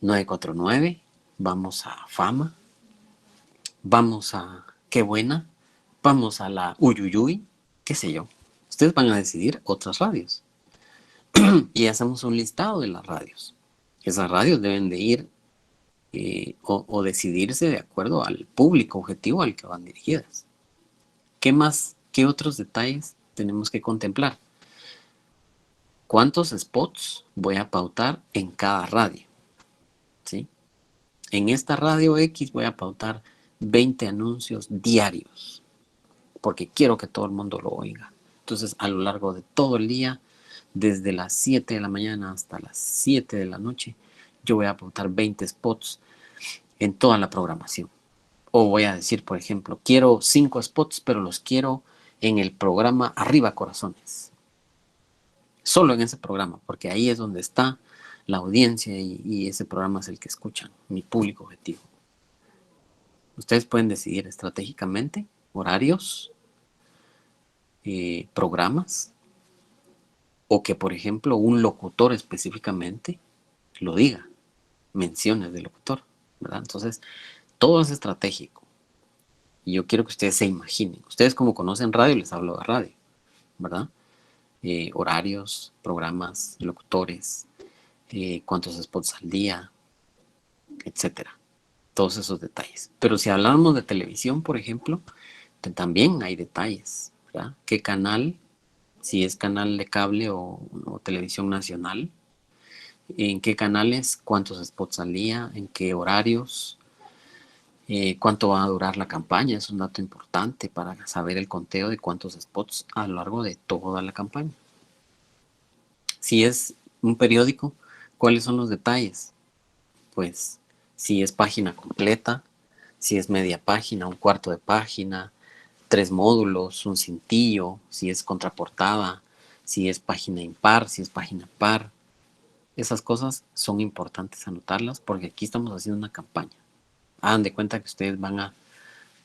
949, vamos a Fama, vamos a Qué Buena, vamos a la Uyuyuy, qué sé yo. Ustedes van a decidir otras radios. Y hacemos un listado de las radios. Esas radios deben de ir o decidirse de acuerdo al público objetivo al que van dirigidas. ¿Qué más, qué otros detalles tenemos que contemplar? ¿Cuántos spots voy a pautar en cada radio? ¿Sí? En esta radio X voy a pautar 20 anuncios diarios, porque quiero que todo el mundo lo oiga. Entonces, a lo largo de todo el día, desde las 7 de la mañana hasta las 7 de la noche, yo voy a pautar 20 spots en toda la programación. O voy a decir, por ejemplo, quiero 5 spots, pero los quiero en el programa Arriba Corazones. Solo en ese programa, porque ahí es donde está la audiencia y ese programa es el que escuchan, mi público objetivo. Ustedes pueden decidir estratégicamente horarios, programas, o que, por ejemplo, un locutor específicamente lo diga, menciones del locutor, ¿verdad? Entonces, todo es estratégico. Y yo quiero que ustedes se imaginen. Ustedes, como conocen radio, les hablo de radio, ¿verdad? Horarios, programas, locutores, cuántos spots al día, etcétera. Todos esos detalles. Pero si hablamos de televisión, por ejemplo, también hay detalles, ¿verdad? ¿Qué canal? Si es canal de cable o televisión nacional, en qué canales, cuántos spots al día, en qué horarios, cuánto va a durar la campaña. Es un dato importante para saber el conteo de cuántos spots a lo largo de toda la campaña. Si es un periódico, ¿cuáles son los detalles? Pues si es página completa, si es media página, un cuarto de página, 3 módulos, un cintillo, si es contraportada, si es página impar, si es página par. Esas cosas son importantes anotarlas porque aquí estamos haciendo una campaña. Hagan de cuenta que ustedes van a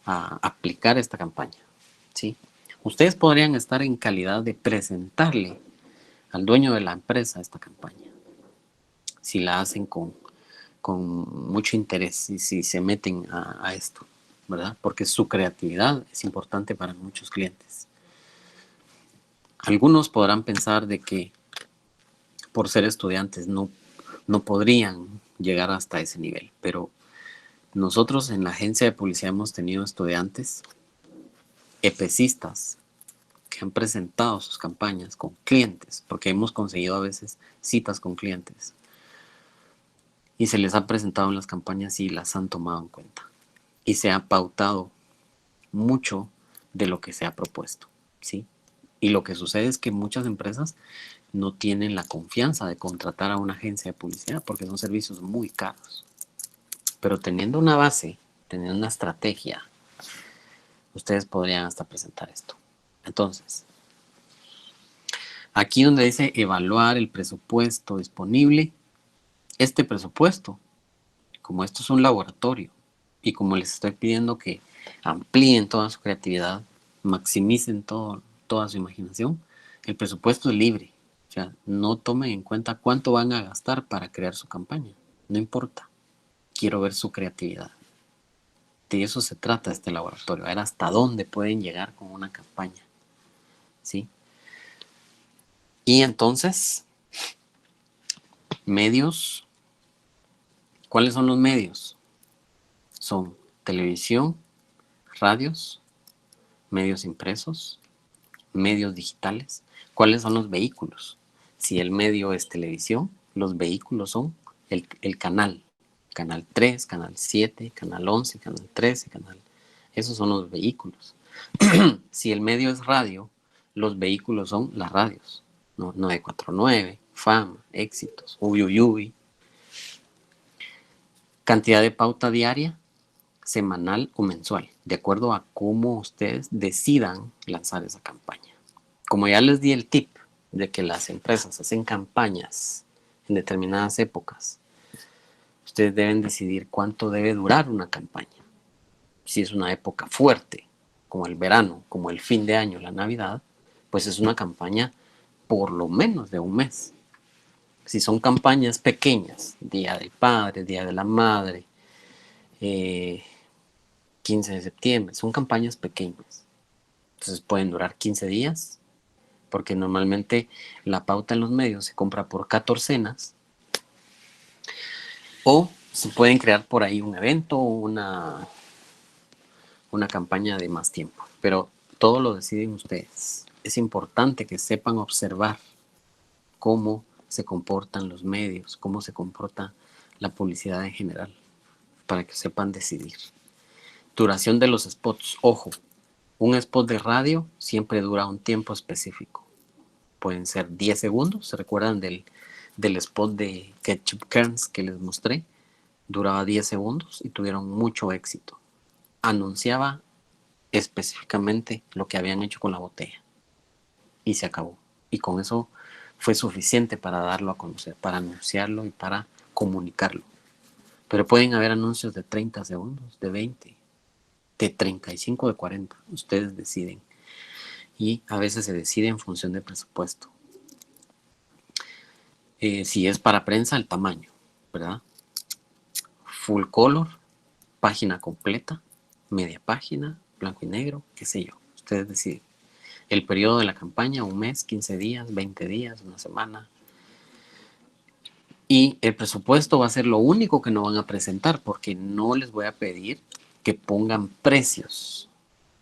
aplicar esta campaña, ¿sí? Ustedes podrían estar en calidad de presentarle al dueño de la empresa esta campaña, si la hacen con mucho interés y si se meten a esto, ¿verdad? Porque su creatividad es importante para muchos clientes. Algunos podrán pensar de que por ser estudiantes no podrían llegar hasta ese nivel, pero nosotros en la agencia de publicidad hemos tenido estudiantes, EPCistas, que han presentado sus campañas con clientes, porque hemos conseguido a veces citas con clientes, y se les ha presentado en las campañas y las han tomado en cuenta. Y se ha pautado mucho de lo que se ha propuesto, ¿sí? Y lo que sucede es que muchas empresas no tienen la confianza de contratar a una agencia de publicidad porque son servicios muy caros. Pero teniendo una base, teniendo una estrategia, ustedes podrían hasta presentar esto. Entonces, aquí donde dice evaluar el presupuesto disponible, este presupuesto, como esto es un laboratorio y como les estoy pidiendo que amplíen toda su creatividad, maximicen toda su imaginación, el presupuesto es libre. O sea, no tomen en cuenta cuánto van a gastar para crear su campaña. No importa. Quiero ver su creatividad. De eso se trata este laboratorio, ver hasta dónde pueden llegar con una campaña, ¿sí? Y entonces, medios. ¿Cuáles son los medios? Son televisión, radios, medios impresos, medios digitales. ¿Cuáles son los vehículos? Si el medio es televisión, los vehículos son el canal. Canal 3, Canal 7, Canal 11, Canal 13, Esos son los vehículos. Si el medio es radio, los vehículos son las radios. 949, Fama, Éxitos, Uyuyuy. Cantidad de pauta diaria, semanal o mensual, de acuerdo a cómo ustedes decidan lanzar esa campaña. Como ya les di el tip de que las empresas hacen campañas en determinadas épocas, ustedes deben decidir cuánto debe durar una campaña. Si es una época fuerte, como el verano, como el fin de año, la Navidad, pues es una campaña por lo menos de un mes. Si son campañas pequeñas, Día del Padre, Día de la Madre, 15 de septiembre, son campañas pequeñas. Entonces pueden durar 15 días, porque normalmente la pauta en los medios se compra por catorcenas, o se pueden crear por ahí un evento o una campaña de más tiempo, pero todo lo deciden ustedes. Es importante que sepan observar cómo se comportan los medios, cómo se comporta la publicidad en general, para que sepan decidir. Duración de los spots. Ojo, un spot de radio siempre dura un tiempo específico. Pueden ser 10 segundos. ¿Se recuerdan del spot de Ketchup Kerns que les mostré? Duraba 10 segundos y tuvieron mucho éxito. Anunciaba específicamente lo que habían hecho con la botella. Y se acabó. Y con eso fue suficiente para darlo a conocer, para anunciarlo y para comunicarlo. Pero pueden haber anuncios de 30 segundos, de 20, de 35, de 40. Ustedes deciden. Y a veces se decide en función del presupuesto. Si es para prensa, el tamaño, ¿verdad? Full color, página completa, media página, blanco y negro, qué sé yo. Ustedes deciden. El periodo de la campaña, un mes, 15 días, 20 días, una semana. Y el presupuesto va a ser lo único que no van a presentar, porque no les voy a pedir que pongan precios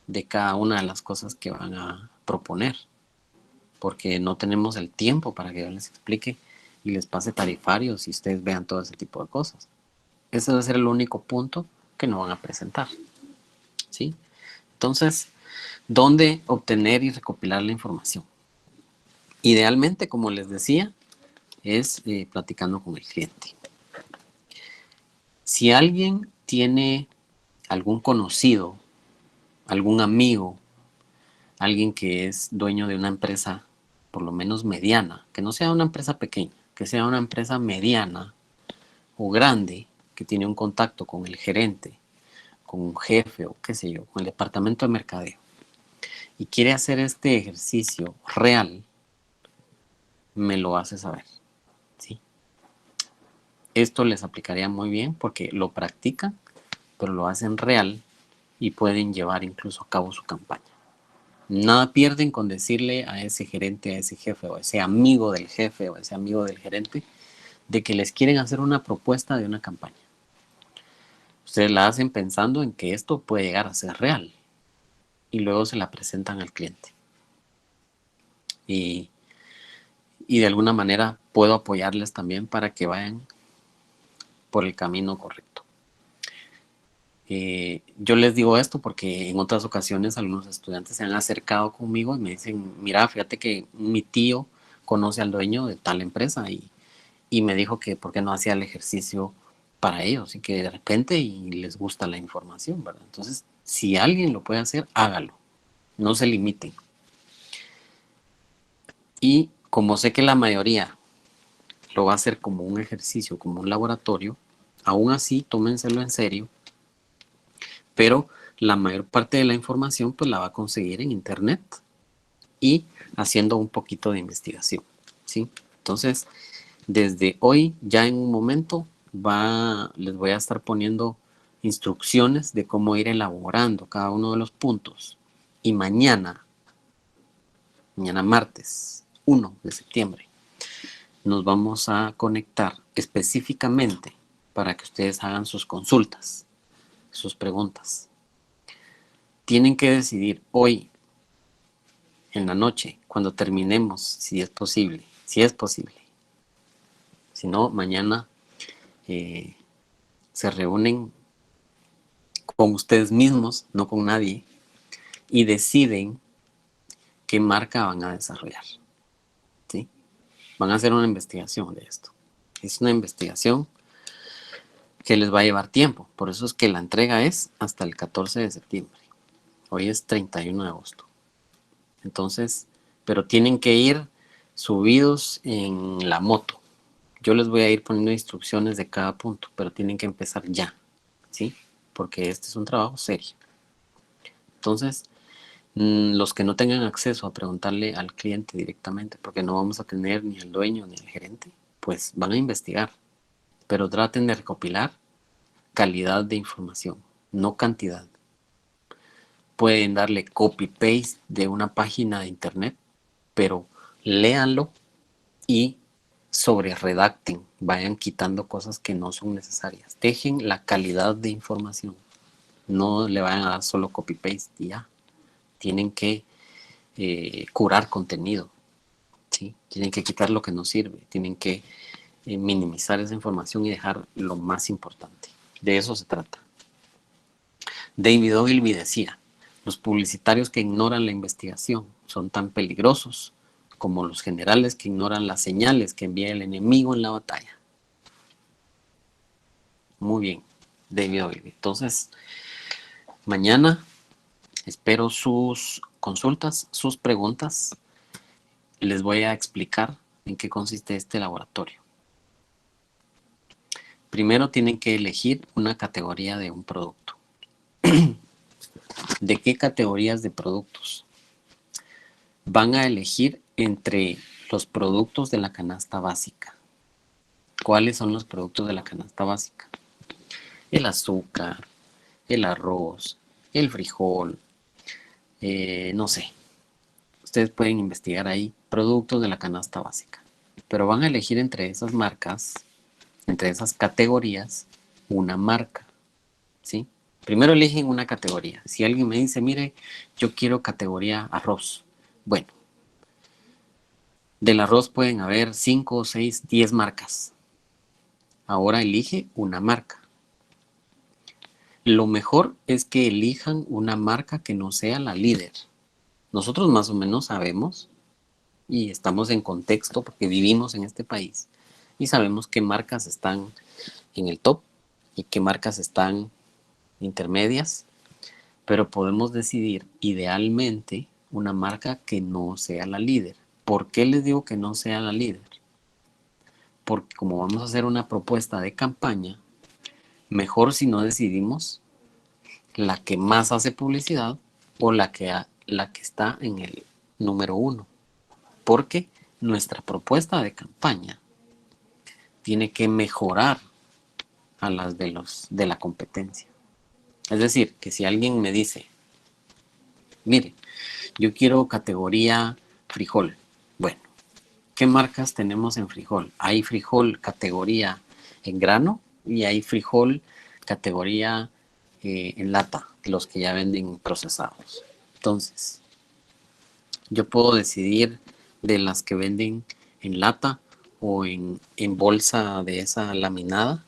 de cada una de las cosas que van a proponer, porque no tenemos el tiempo para que yo les explique y les pase tarifarios y ustedes vean todo ese tipo de cosas. Ese va a ser el único punto que no van a presentar, ¿sí? Entonces, ¿dónde obtener y recopilar la información? Idealmente, como les decía, es platicando con el cliente. Si alguien tiene algún conocido, algún amigo, alguien que es dueño de una empresa por lo menos mediana, que no sea una empresa pequeña, que sea una empresa mediana o grande, que tiene un contacto con el gerente, con un jefe o qué sé yo, con el departamento de mercadeo, y quiere hacer este ejercicio real, me lo hace saber, ¿sí? Esto les aplicaría muy bien porque lo practican, pero lo hacen real y pueden llevar incluso a cabo su campaña. Nada pierden con decirle a ese gerente, a ese jefe, o a ese amigo del jefe, o a ese amigo del gerente, de que les quieren hacer una propuesta de una campaña. Ustedes la hacen pensando en que esto puede llegar a ser real y luego se la presentan al cliente. Y de alguna manera puedo apoyarles también para que vayan por el camino correcto. Yo les digo esto porque en otras ocasiones algunos estudiantes se han acercado conmigo y me dicen, mira, fíjate que mi tío conoce al dueño de tal empresa y me dijo que por qué no hacía el ejercicio para ellos y que de repente y les gusta la información, ¿verdad? Entonces, si alguien lo puede hacer, hágalo, no se limiten. Y como sé que la mayoría lo va a hacer como un ejercicio, como un laboratorio, aún así tómenselo en serio, pero la mayor parte de la información pues la va a conseguir en internet y haciendo un poquito de investigación, ¿sí? Entonces, desde hoy, ya en un momento, les voy a estar poniendo instrucciones de cómo ir elaborando cada uno de los puntos. Y mañana martes 1 de septiembre, nos vamos a conectar específicamente para que ustedes hagan sus consultas, sus preguntas. Tienen que decidir hoy, en la noche, cuando terminemos, si es posible. Si no, mañana se reúnen con ustedes mismos, no con nadie, y deciden qué marca van a desarrollar, ¿sí? Van a hacer una investigación de esto. Es una investigación que les va a llevar tiempo, por eso es que la entrega es hasta el 14 de septiembre. Hoy es 31 de agosto. Entonces, pero tienen que ir subidos en la moto. Yo les voy a ir poniendo instrucciones de cada punto, pero tienen que empezar ya, ¿sí? Porque este es un trabajo serio. Entonces, los que no tengan acceso a preguntarle al cliente directamente, porque no vamos a tener ni al dueño ni al gerente, pues van a investigar, pero traten de recopilar calidad de información, no cantidad. Pueden darle copy-paste de una página de internet, pero léanlo y sobre redacten, vayan quitando cosas que no son necesarias. Dejen la calidad de información. No le vayan a dar solo copy-paste y ya. Tienen que curar contenido. ¿Sí? Tienen que quitar lo que no sirve. Tienen que minimizar esa información y dejar lo más importante. De eso se trata. David Ogilvy decía, los publicitarios que ignoran la investigación son tan peligrosos como los generales que ignoran las señales que envía el enemigo en la batalla. Muy bien, David Ogilvy. Entonces, mañana espero sus consultas, sus preguntas. Les voy a explicar en qué consiste este laboratorio. Primero tienen que elegir una categoría de un producto. ¿De qué categorías de productos? Van a elegir entre los productos de la canasta básica. ¿Cuáles son los productos de la canasta básica? El azúcar, el arroz, el frijol, no sé. Ustedes pueden investigar ahí productos de la canasta básica. Pero van a elegir entre esas marcas, entre esas categorías, una marca. ¿Sí? Primero eligen una categoría. Si alguien me dice, mire, yo quiero categoría arroz. Bueno, del arroz pueden haber 5, 6, 10 marcas. Ahora elige una marca. Lo mejor es que elijan una marca que no sea la líder. Nosotros más o menos sabemos y estamos en contexto porque vivimos en este país y sabemos qué marcas están en el top y qué marcas están intermedias, pero podemos decidir idealmente una marca que no sea la líder. ¿Por qué les digo que no sea la líder? Porque como vamos a hacer una propuesta de campaña, mejor si no decidimos la que más hace publicidad o la que está en el número 1. Porque nuestra propuesta de campaña tiene que mejorar a las de la competencia. Es decir, que si alguien me dice, mire, yo quiero categoría frijol. Bueno, ¿qué marcas tenemos en frijol? Hay frijol categoría en grano y hay frijol categoría en lata, los que ya venden procesados. Entonces, yo puedo decidir de las que venden en lata o en bolsa de esa laminada,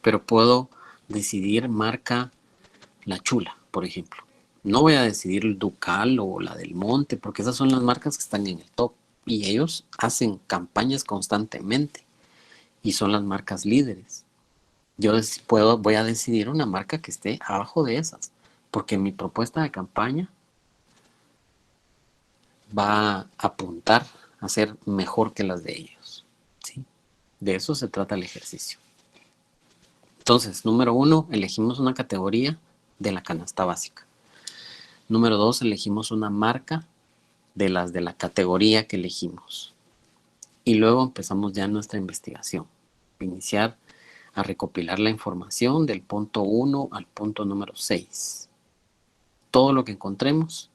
pero puedo decidir marca La Chula, por ejemplo. No voy a decidir el Ducal o la Del Monte, porque esas son las marcas que están en el top y ellos hacen campañas constantemente y son las marcas líderes. Yo voy a decidir una marca que esté abajo de esas, porque mi propuesta de campaña va a apuntar a ser mejor que las de ellos. ¿Sí? De eso se trata el ejercicio. Entonces, número 1, elegimos una categoría de la canasta básica. Número 2, elegimos una marca de las de la categoría que elegimos. Y luego empezamos ya nuestra investigación. Iniciar a recopilar la información del punto 1 al punto número 6. Todo lo que encontremos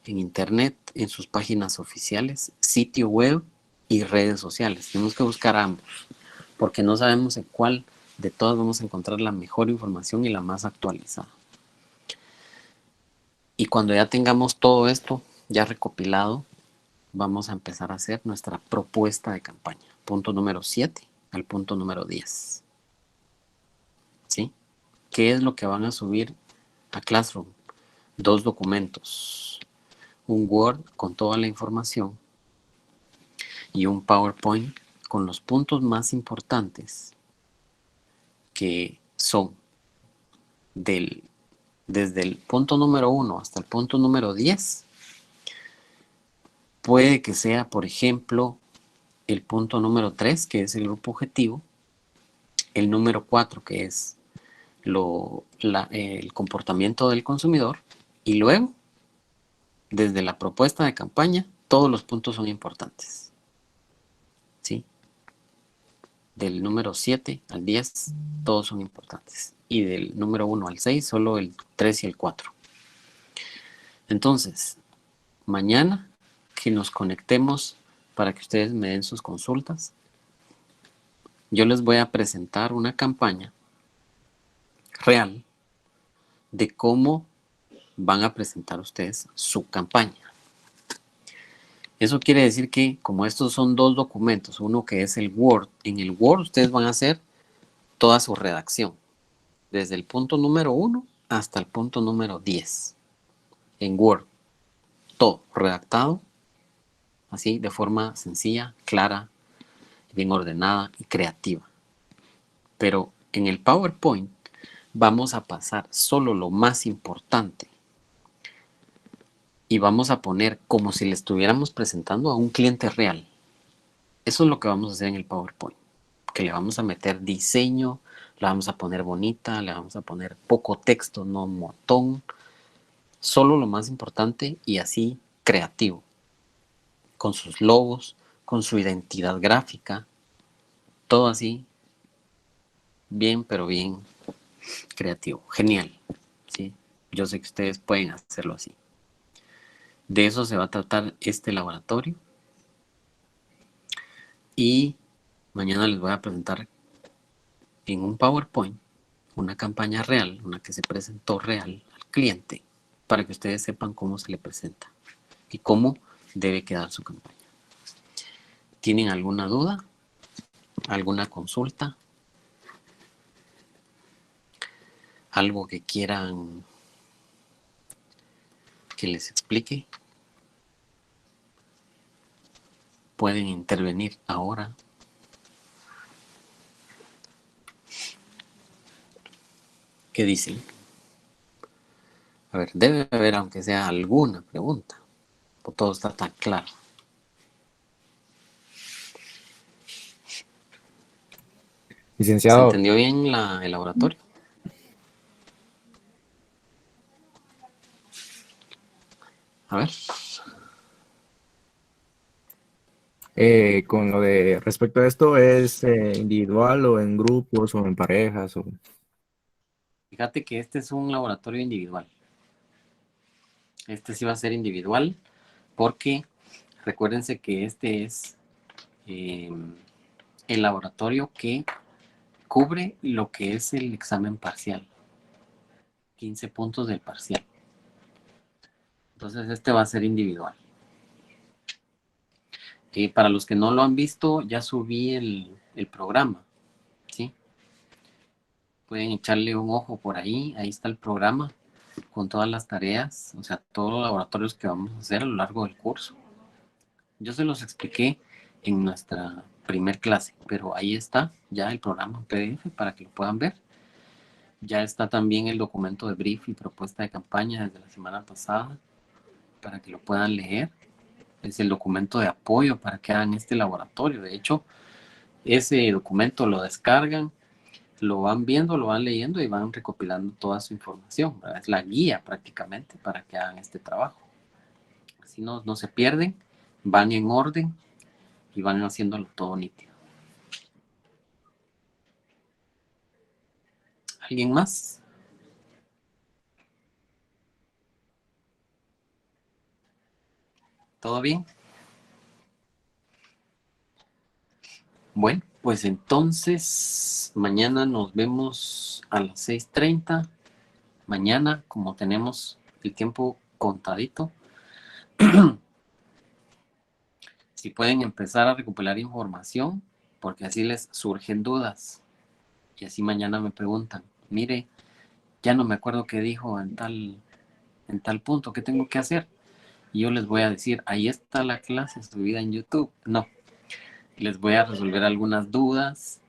en internet, en sus páginas oficiales, sitio web y redes sociales. Tenemos que buscar ambos, porque no sabemos en cuál de todas vamos a encontrar la mejor información y la más actualizada. Y cuando ya tengamos todo esto ya recopilado, vamos a empezar a hacer nuestra propuesta de campaña. Punto número 7 al punto número 10. ¿Sí? ¿Qué es lo que van a subir a Classroom? 2 documentos. Un Word con toda la información y un PowerPoint con los puntos más importantes que son desde el punto número 1 hasta el punto número 10. Puede que sea, por ejemplo, el punto número 3, que es el grupo objetivo, el número 4, que es el comportamiento del consumidor, y luego, desde la propuesta de campaña, todos los puntos son importantes. ¿Sí? Del número 7 al 10, todos son importantes. Y del número 1 al 6, solo el 3 y el 4. Entonces, mañana que nos conectemos para que ustedes me den sus consultas. Yo les voy a presentar una campaña real de cómo van a presentar ustedes su campaña. Eso quiere decir que como estos son dos documentos, uno que es el Word, en el Word ustedes van a hacer toda su redacción, desde el punto número 1 hasta el punto número 10, en Word, todo redactado, así de forma sencilla, clara, bien ordenada y creativa. Pero en el PowerPoint vamos a pasar solo lo más importante y vamos a poner como si le estuviéramos presentando a un cliente real. Eso es lo que vamos a hacer en el PowerPoint, que le vamos a meter diseño, la vamos a poner bonita, le vamos a poner poco texto, no un montón, solo lo más importante y así creativo, con sus logos, con su identidad gráfica, todo así, bien, pero bien creativo, genial, ¿sí? Yo sé que ustedes pueden hacerlo así. De eso se va a tratar este laboratorio y mañana les voy a presentar en un PowerPoint una campaña real, una que se presentó real al cliente, para que ustedes sepan cómo se le presenta y cómo debe quedar su campaña. ¿Tienen alguna duda? ¿Alguna consulta? ¿Algo que quieran que les explique? Pueden intervenir ahora. ¿Qué dicen? A ver, debe haber aunque sea alguna pregunta, o todo está tan claro. ¿Se Licenciado, entendió bien el laboratorio? A ver. con lo de respecto a esto, ¿es individual o en grupos o en parejas? Fíjate que este es un laboratorio individual. Este sí va a ser individual porque recuérdense que este es el laboratorio que cubre lo que es el examen parcial. 15 puntos del parcial. Entonces este va a ser individual. Para los que no lo han visto, ya subí el programa, ¿sí? Pueden echarle un ojo por ahí. Ahí está el programa con todas las tareas, o sea, todos los laboratorios que vamos a hacer a lo largo del curso. Yo se los expliqué en nuestra primer clase, pero ahí está ya el programa en PDF para que lo puedan ver. Ya está también el documento de brief y propuesta de campaña desde la semana pasada para que lo puedan leer. Es el documento de apoyo para que hagan este laboratorio. De hecho, ese documento lo descargan, lo van viendo, lo van leyendo y van recopilando toda su información, ¿verdad? Es la guía prácticamente para que hagan este trabajo. Así no se pierden, van en orden y van haciéndolo todo nítido. ¿Alguien más? ¿Todo bien? Bueno, pues entonces mañana nos vemos a las 6:30. Mañana, como tenemos el tiempo contadito, si pueden empezar a recopilar información, porque así les surgen dudas. Y así mañana me preguntan, mire, ya no me acuerdo qué dijo en tal punto, ¿qué tengo que hacer? Y yo les voy a decir, ahí está la clase subida en YouTube. No, les voy a resolver algunas dudas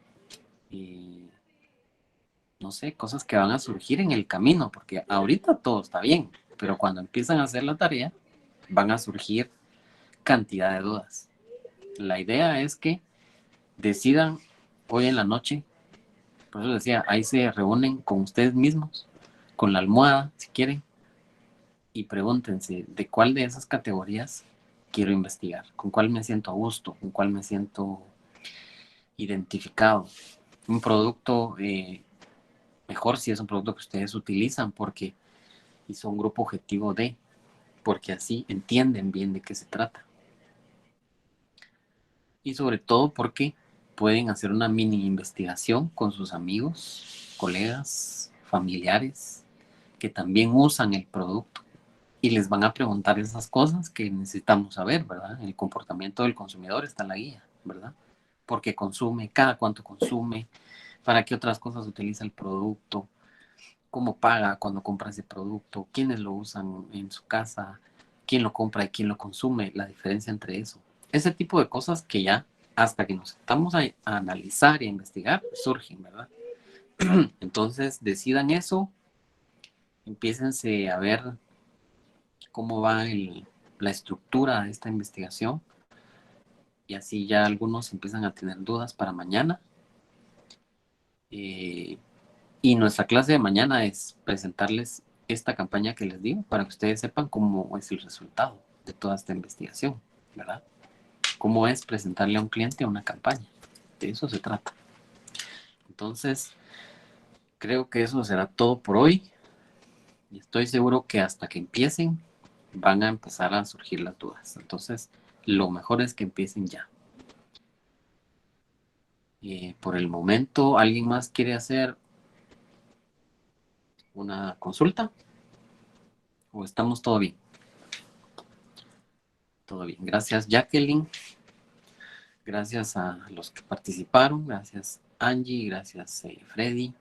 y no sé, cosas que van a surgir en el camino, porque ahorita todo está bien, pero cuando empiezan a hacer la tarea, van a surgir cantidad de dudas. La idea es que decidan hoy en la noche, por eso decía, ahí se reúnen con ustedes mismos, con la almohada, si quieren, y pregúntense de cuál de esas categorías quiero investigar, con cuál me siento a gusto, con cuál me siento identificado. Un producto mejor si es un producto que ustedes utilizan porque hizo un grupo objetivo de, porque así entienden bien de qué se trata. Y sobre todo porque pueden hacer una mini investigación con sus amigos, colegas, familiares que también usan el producto y les van a preguntar esas cosas que necesitamos saber, ¿verdad? El comportamiento del consumidor está en la guía, ¿verdad? ¿Por qué consume? ¿Cada cuánto consume? ¿Para qué otras cosas utiliza el producto? ¿Cómo paga cuando compra ese producto? ¿Quiénes lo usan en su casa? ¿Quién lo compra y quién lo consume? La diferencia entre eso. Ese tipo de cosas que ya hasta que nos sentamos a analizar y a investigar, surgen, ¿verdad? Entonces decidan eso, empiécense a ver cómo va la estructura de esta investigación y así ya algunos empiezan a tener dudas para mañana. Y nuestra clase de mañana es presentarles esta campaña que les digo para que ustedes sepan cómo es el resultado de toda esta investigación, ¿verdad? Cómo es presentarle a un cliente una campaña. De eso se trata. Entonces, creo que eso será todo por hoy. Y estoy seguro que hasta que empiecen van a empezar a surgir las dudas. Entonces, lo mejor es que empiecen ya. Por el momento, ¿alguien más quiere hacer una consulta? ¿O estamos todo bien? Todo bien. Gracias, Jacqueline. Gracias a los que participaron. Gracias, Angie. Gracias, Freddy.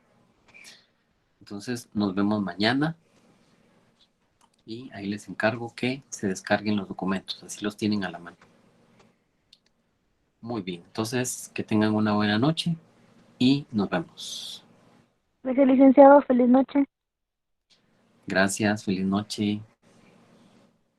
Entonces, nos vemos mañana. Y ahí les encargo que se descarguen los documentos. Así los tienen a la mano. Muy bien. Entonces, que tengan una buena noche y nos vemos. Gracias, licenciado. Feliz noche. Gracias. Feliz noche.